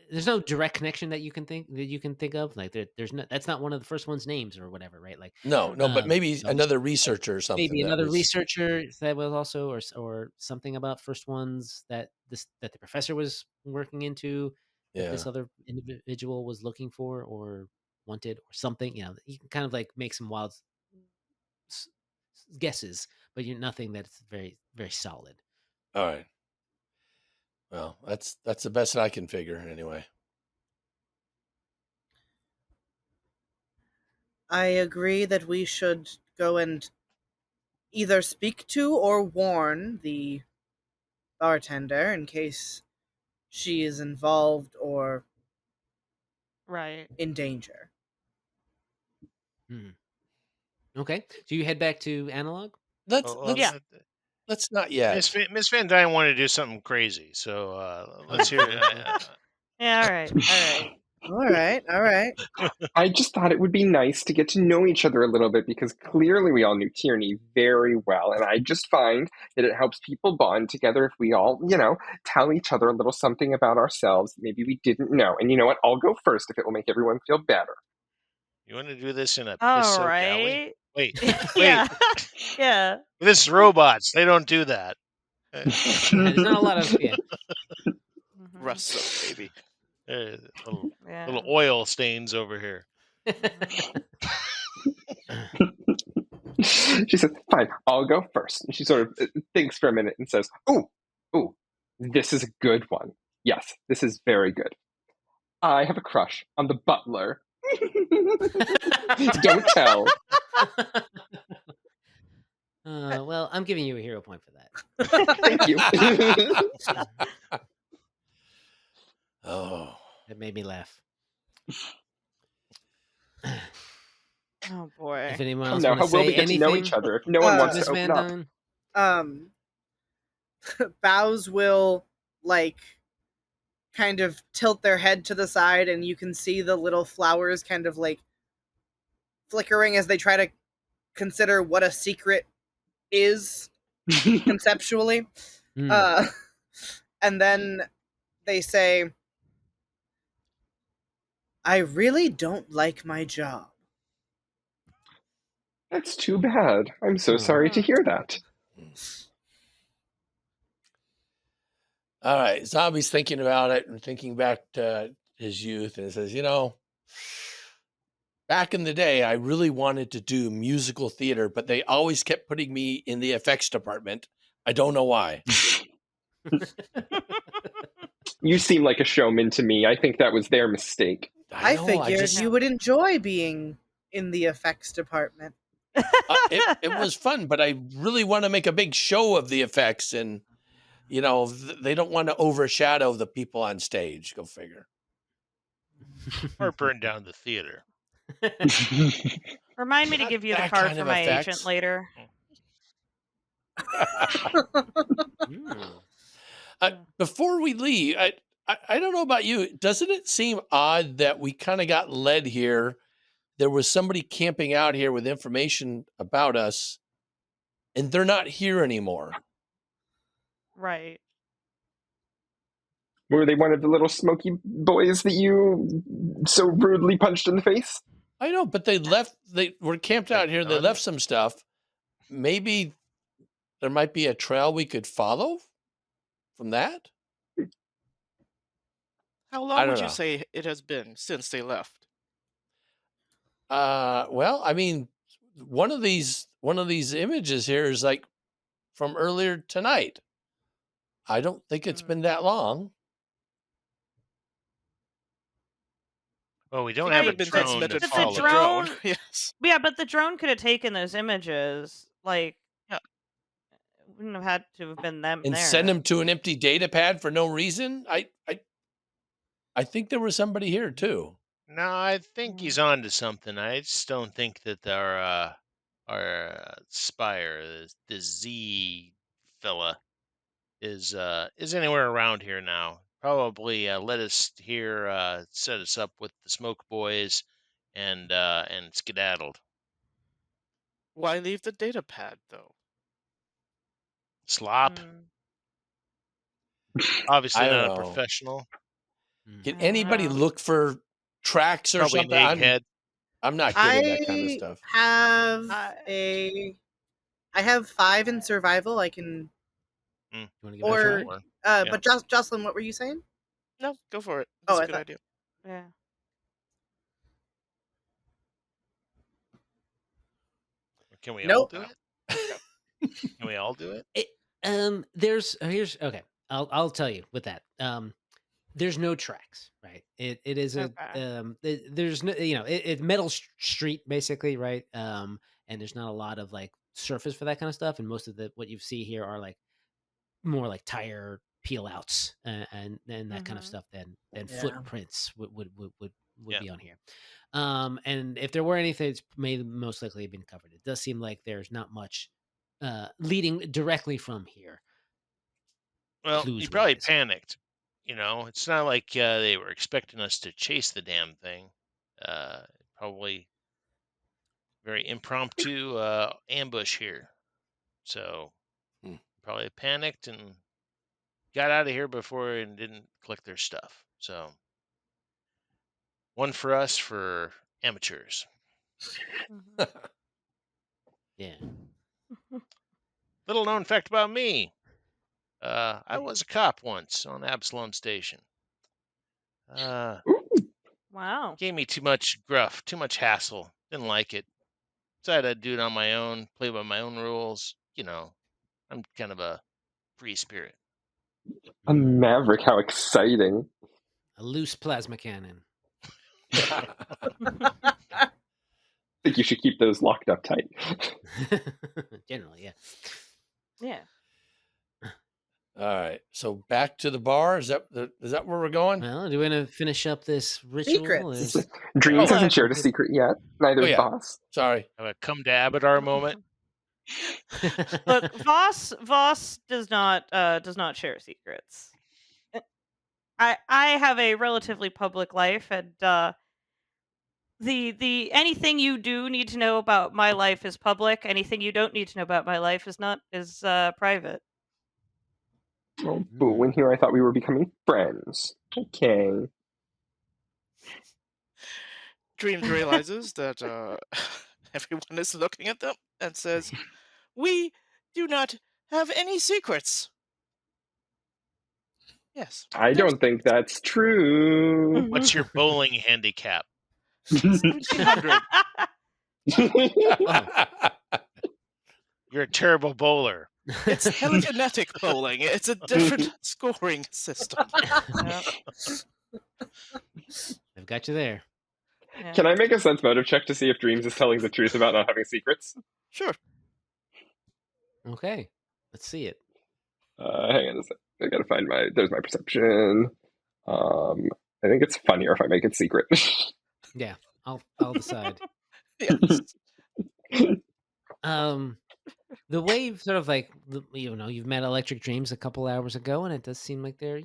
there's no direct connection that you can think of. Like there's no, that's not one of the first one's names or whatever, right? Like no, but maybe another researcher or something. Maybe another researcher that was also, or something about first ones that the professor was working into, that this other individual was looking for or wanted or something. You can kind of like make some wild guesses, but you're nothing that's very, very solid. All right. Well, that's the best I can figure anyway. I agree that we should go and either speak to or warn the bartender in case she is involved or in danger. Okay, so you head back to Analog? Let's not yet. Miss Van Dyne wanted to do something crazy, so let's hear it. Yeah, all right. I just thought it would be nice to get to know each other a little bit, because clearly we all knew Tierney very well, and I just find that it helps people bond together if we all, tell each other a little something about ourselves that maybe we didn't know. And you know what? I'll go first if it will make everyone feel better. You want to do this in a All piss-soaked right. alley? Wait. Yeah. This is robots. They don't do that. There's not a lot of Rust soap, baby. Little oil stains over here. She says, "Fine, I'll go first." And she sort of thinks for a minute and says, "Ooh, this is a good one. Yes, this is very good. I have a crush on the butler." Don't tell. Well, I'm giving you a hero point for that. Thank you. Oh, it made me laugh. Oh boy! If anyone else how wants to will say we get anything, to know each other if no one wants to open Van up? Dyne? Boughs will like kind of tilt their head to the side, and you can see the little flowers kind of like flickering as they try to consider what a secret is conceptually. Hmm. And then they say, I really don't like my job. That's too bad. I'm so Oh. sorry to hear that. All right, Zombie's thinking about it and thinking back to his youth, and says, back in the day, I really wanted to do musical theater, but they always kept putting me in the effects department. I don't know why. You seem like a showman to me. I think that was their mistake. I know, figured you would enjoy being in the effects department. it was fun, but I really want to make a big show of the effects, and they don't want to overshadow the people on stage. Go figure. Or burn down the theater. Remind me to Not give you the that card kind for of my effects. agent later. Before we leave, I don't know about you. Doesn't it seem odd that we kind of got led here? There was somebody camping out here with information about us, and they're not here anymore. Right. Were they one of the little smoky boys that you so rudely punched in the face? I know, but they left. They were camped out here. They left some stuff. Maybe there might be a trail we could follow from that. How long would you say it has been since they left? Well, I mean, one of these images here is like from earlier tonight. I don't think it's been that long. Well, we don't have a drone to follow. The drone, yes. Yeah, but the drone could have taken those images. Like, wouldn't have had to have been them and there. Send them to an empty data pad for no reason. I think there was somebody here too. No, I think he's on to something. I just don't think that our Spire, the Z fella, is anywhere around here now. Probably let us here, set us up with the Smoke Boys, and skedaddled. Why leave the data pad though? Slop. Obviously not a professional. Can anybody look for tracks or Probably something? an egghead. I'm not good at that kind of stuff. I have 5 in survival. I can. You want to give it a try? But Jocelyn, what were you saying? No, go for it. That's a good idea. Yeah. Can we all do it? Can we all do it? Here's okay. I'll tell you with that. There's no tracks, right? It is there's no, it's metal street basically, right? And there's not a lot of like surface for that kind of stuff, and most of what you see here are like more like tire peel outs and that kind of stuff than footprints would be on here. And if there were anything, it's most likely have been covered. It does seem like there's not much leading directly from here. Well, you probably panicked. It's not like they were expecting us to chase the damn thing. Probably very impromptu ambush here. So probably panicked and got out of here before and didn't collect their stuff. So one for us for amateurs. Yeah. Little known fact about me. I was a cop once on Absalom Station. Wow. Gave me too much gruff, too much hassle. Didn't like it. Decided I'd do it on my own, play by my own rules. I'm kind of a free spirit. A maverick, how exciting. A loose plasma cannon. I think you should keep those locked up tight. Generally, yeah. Yeah. All right. So back to the bar. Is that where we're going? Well, do we want to finish up this ritual? Dreams hasn't shared a secret yet. Neither is Voss. Sorry. Have a come to Abadar moment. Look, Voss does not share secrets. I have a relatively public life, and the anything you do need to know about my life is public. Anything you don't need to know about my life is private. Oh, boo, in here I thought we were becoming friends. Okay. Dreams realizes that everyone is looking at them and says, "We do not have any secrets." Yes. I don't think that's true. What's your bowling handicap? 1700. You're a terrible bowler. It's telekinetic bowling. It's a different scoring system. Yep. They've got you there. Yeah. Can I make a sense motive check to see if Dreams is telling the truth about not having secrets? Sure. Okay, let's see it. Hang on a sec. I gotta find there's my perception. I think it's funnier if I make it secret. Yeah, I'll decide. Yes. The way you've sort of like, you've met Electric Dreams a couple hours ago, and it does seem like they're,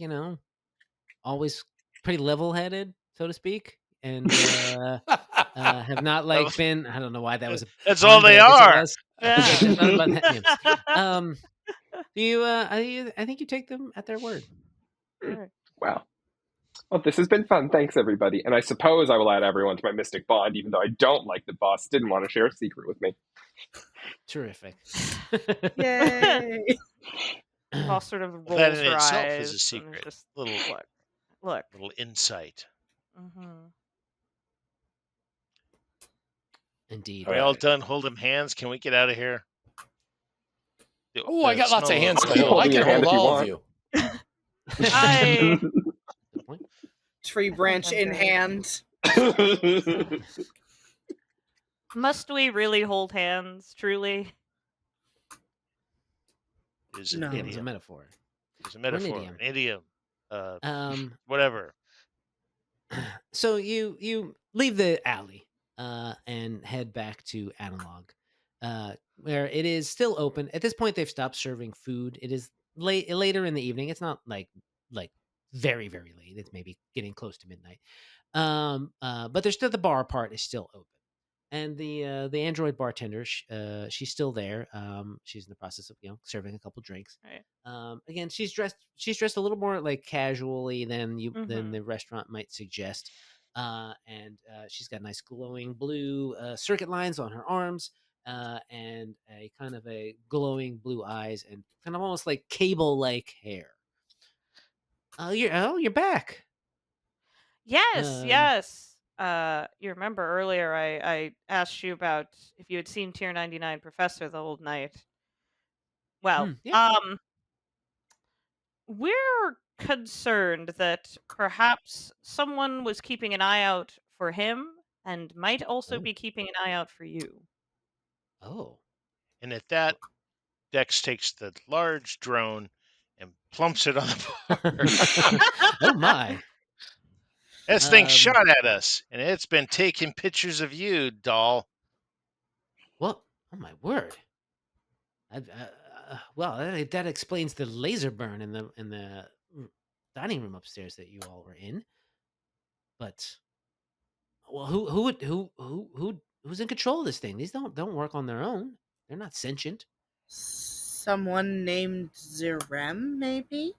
always pretty level-headed, so to speak, and have not like been. I don't know why that was. That's all they are. Do you? I think you take them at their word. Wow. Well, this has been fun. Thanks, everybody. And I suppose I will add everyone to my mystic bond, even though I don't like that Voss didn't want to share a secret with me. Terrific. Yay! Voss sort of rolls That in her itself eyes. is a secret. Just, Little look. little insight. Indeed. Are we all done holding hands? Can we get out of here? Oh, I got lots of hands to I'll hold. I hold your can hand hold if you all of want. you. I Tree branch in hand. must we really hold hands? Truly. Is it No. an It's a idiom? metaphor. It's a metaphor. idiom. An idiom. Whatever. So you leave the alley and head back to Analog, where it is still open. At this point, they've stopped serving food. It is later in the evening. It's not like very, very late. It's maybe getting close to midnight. But there's still the bar part is still open. And the android bartender, she's still there. She's in the process of serving a couple drinks. Right. Again, she's dressed a little more like casually than Mhm. the restaurant might suggest. And she's got nice glowing blue circuit lines on her arms, and a kind of a glowing blue eyes, and kind of almost like cable like hair. You're back. Yes, Um, yes. You remember earlier I asked you about if you had seen Tier 99 Professor the whole night. Well, yeah. we're concerned that perhaps someone was keeping an eye out for him and might also Oh. be keeping an eye out for you. Oh. And at that, Dex takes the large drone and plumps it on the bar. Oh my. This thing shot at us, and it's been taking pictures of you, doll. Well, oh my word. Well, that explains the laser burn in the dining room upstairs that you all were in. But well, who's in control of this thing? These don't work on their own. They're not sentient. Someone named Zerem, maybe?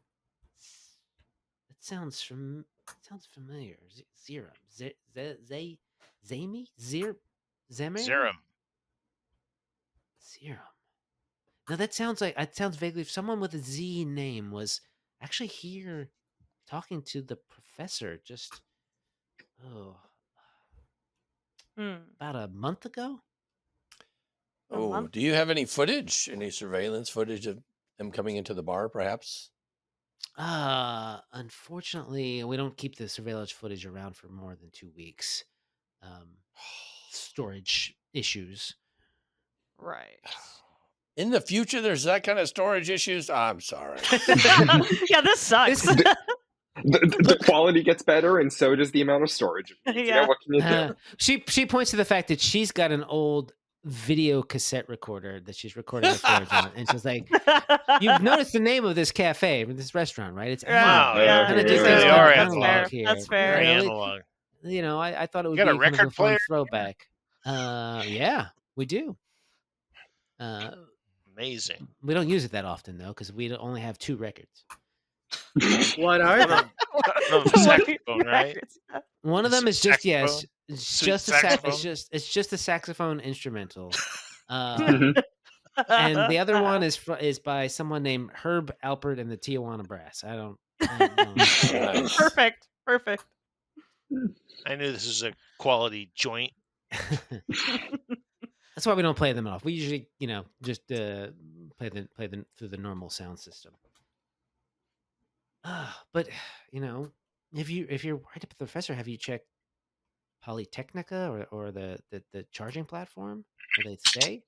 That sounds familiar. Zerum. Zami? Zemer? Zerum. Zerum. No, it sounds vaguely. If someone with a Z name was actually here talking to the professor just about a month ago. Oh, do you have any footage? Any surveillance footage of them coming into the bar, perhaps? Unfortunately, we don't keep the surveillance footage around for more than 2 weeks. Storage issues. Right. In the future, there's that kind of storage issues. I'm sorry. Yeah, this sucks. The quality gets better, and so does the amount of storage. Yeah. What can you do? She points to the fact that she's got an old video cassette recorder that she's recording her forge on, and she's like, "You've noticed the name of this cafe, this restaurant, right? It's Yeah, analog. Wow, yeah. Kind of do they things really kind are of That's analog. analog fair. here. That's fair. Very You know, analog. I thought it would You got a be kind of a record fun player? throwback. Yeah, we do. Amazing. We don't use it that often though, because we only have 2 records. What are One they? of them, What are saxophone, your right? records? One of Is them it is just saxophone? it's Sweet just a saxophone? it's just a saxophone instrumental. Mhm. And the other one is by someone named Herb Alpert and the Tijuana Brass. I don't know. Nice. Perfect. Perfect. I knew this was a quality joint. That's why we don't play them off. We usually, just play them through the normal sound system. But if you're worried about the professor, have you checked Polytechnica or the charging platform where they stay?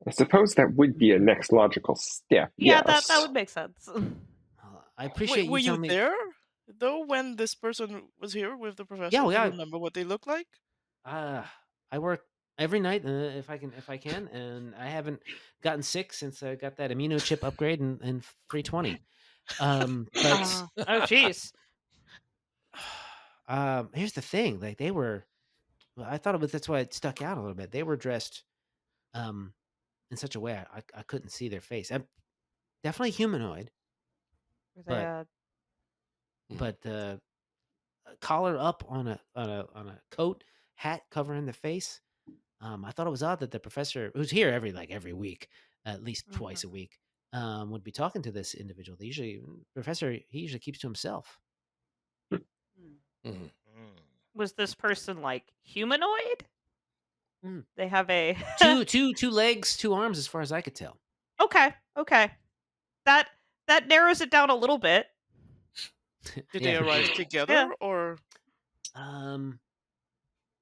I suppose that would be a next logical step. Yeah, Yes. that would make sense. I appreciate Were you you telling me. there though when this person was here with the professor? Yeah, Do you yeah. remember what they looked like? I work every night if I can, and I haven't gotten sick since I got that immuno chip upgrade in 320. But Oh, jeez. here's the thing: like they were, I thought it was that's why it stuck out a little bit. They were dressed in such a way I couldn't see their face. I'm definitely humanoid, Were they, but the collar up on a coat, hat covering the face. I thought it was odd that the professor, who's here every week, at least twice a week, would be talking to this individual. Professor, he usually keeps to himself. Mhm. was this person like humanoid? Mm. They have a two legs, 2 arms, as far as I could tell. Okay. That narrows it down a little bit. Did they Yeah. arrive together Yeah. or?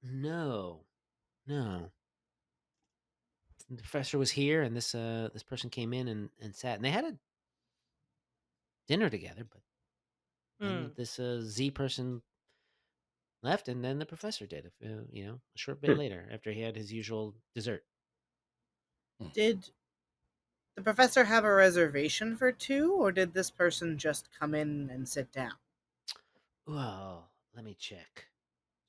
No. The professor was here, and this person came in and sat, and they had a dinner together, but then this Z person left, and then the professor did. A short bit later, after he had his usual dessert. Did the professor have a reservation for 2, or did this person just come in and sit down? Well, let me check.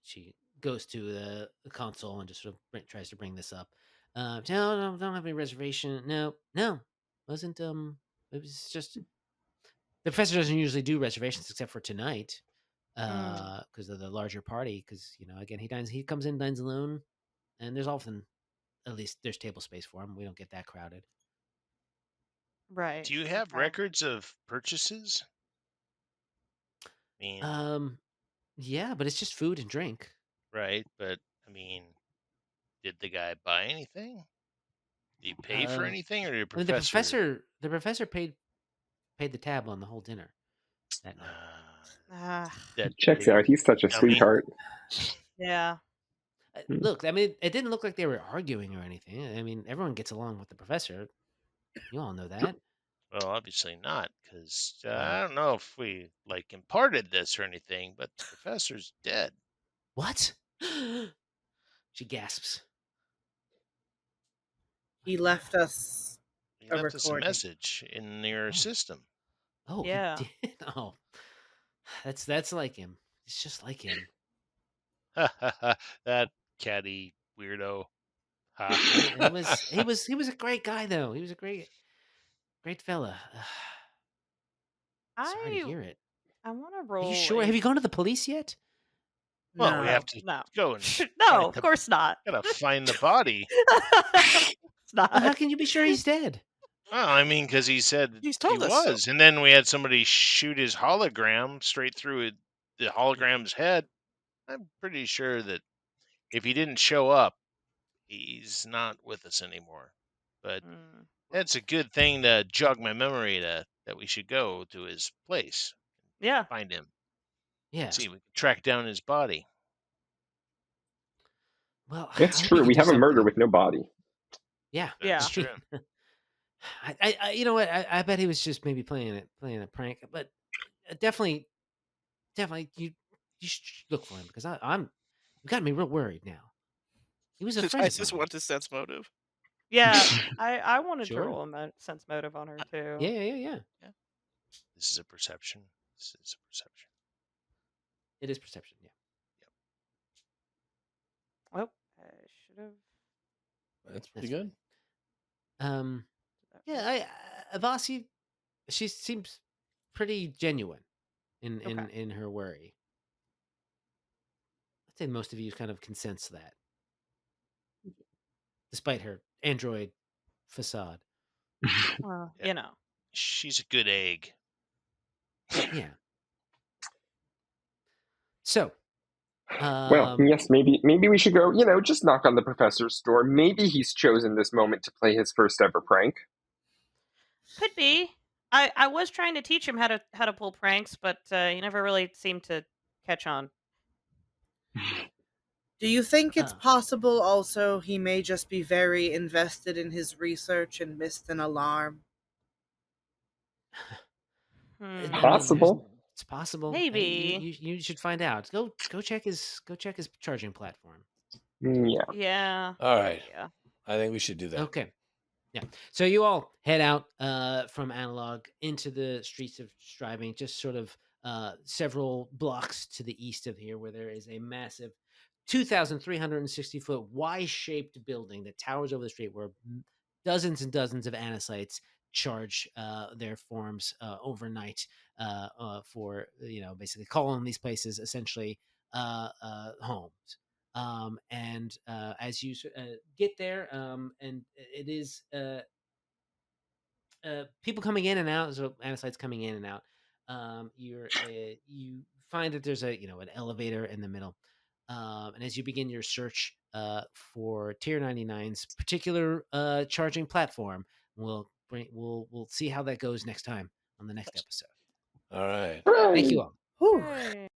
She goes to the console and just sort of tries to bring this up. No, don't have any reservation. No, wasn't. It was just the professor doesn't usually do reservations except for tonight, because of the larger party. Because again, he comes in, dines alone, and there's often at least there's table space for him. We don't get that crowded. Right. Do you have okay. records of purchases? I mean, Yeah, but it's just food and drink. right, but I mean, did the guy buy anything? Did he pay for anything, or did I mean, the professor paid the tab on the whole dinner that night. that Checks big out. He's such a dummy? sweetheart. Yeah. Look, I mean, it didn't look like they were arguing or anything. I mean, everyone gets along with the professor. You all know that. Well, obviously not, because I don't know if we imparted this or anything, but the professor's dead. What? She gasps. He left us He a left us a recording. message in your system. Oh, Yeah. he did. Oh, that's like him. It's just like him. That catty weirdo. He was a great guy though. He was a great fella. Sorry to hear it. I want to roll. Are you sure? Have you gone to the police yet? Well, we No. have to No. go and No, of course not. gotta find the body. It's not. Well, how can you be sure he's dead? Well, I mean, because he said He's he told us so. was, and then we had somebody shoot his hologram straight through the hologram's head. I'm pretty sure that if he didn't show up, he's not with us anymore. But that's a good thing to jog my memory that we should go to his place, Yeah. find him, Yeah. see if we can track down his body. Well, It's I hope true. can We do have a murder something. with no body. Yeah. That's Yeah. true. I you know what? I bet he was just maybe playing a prank, but definitely you should look for him because you got me real worried now. He was The afraid dice of just mine. want to sense motive. Yeah, I wanted to Sure. roll a sense motive on her too. Yeah. This is a perception. This is a perception. It is perception. Yeah. Oh, I should have. That's pretty That's good. Yeah. Avasi, she seems pretty genuine in her worry. I'd say most of you kind of can sense that, despite her android facade. Well, Yeah. She's a good egg. Yeah. So, Well, yes, maybe we should go, just knock on the professor's door. Maybe he's chosen this moment to play his first ever prank. could be. I was trying to teach him how to pull pranks, but he never really seemed to catch on. Do you think it's Uh. possible also he may just be very invested in his research and missed an alarm? I mean, Possible. it's possible. Maybe. You should find out. Go check his charging platform. Yeah. Yeah. All right. Yeah. I think we should do that. Okay. Yeah. So you all head out from Analog into the streets of Striving, just sort of several blocks to the east of here, where there is a massive 2,360-foot Y-shaped building that towers over the street, where dozens and dozens of anacytes charge their forms overnight for basically calling these places essentially homes. And as you get there, and it is people coming in and out, so anacytes coming in and out. You find that there's an elevator in the middle, and as you begin your search for Tier 99's particular charging platform, we'll see how that goes next time on the next episode. All right. Thank you all. Whew. Yay.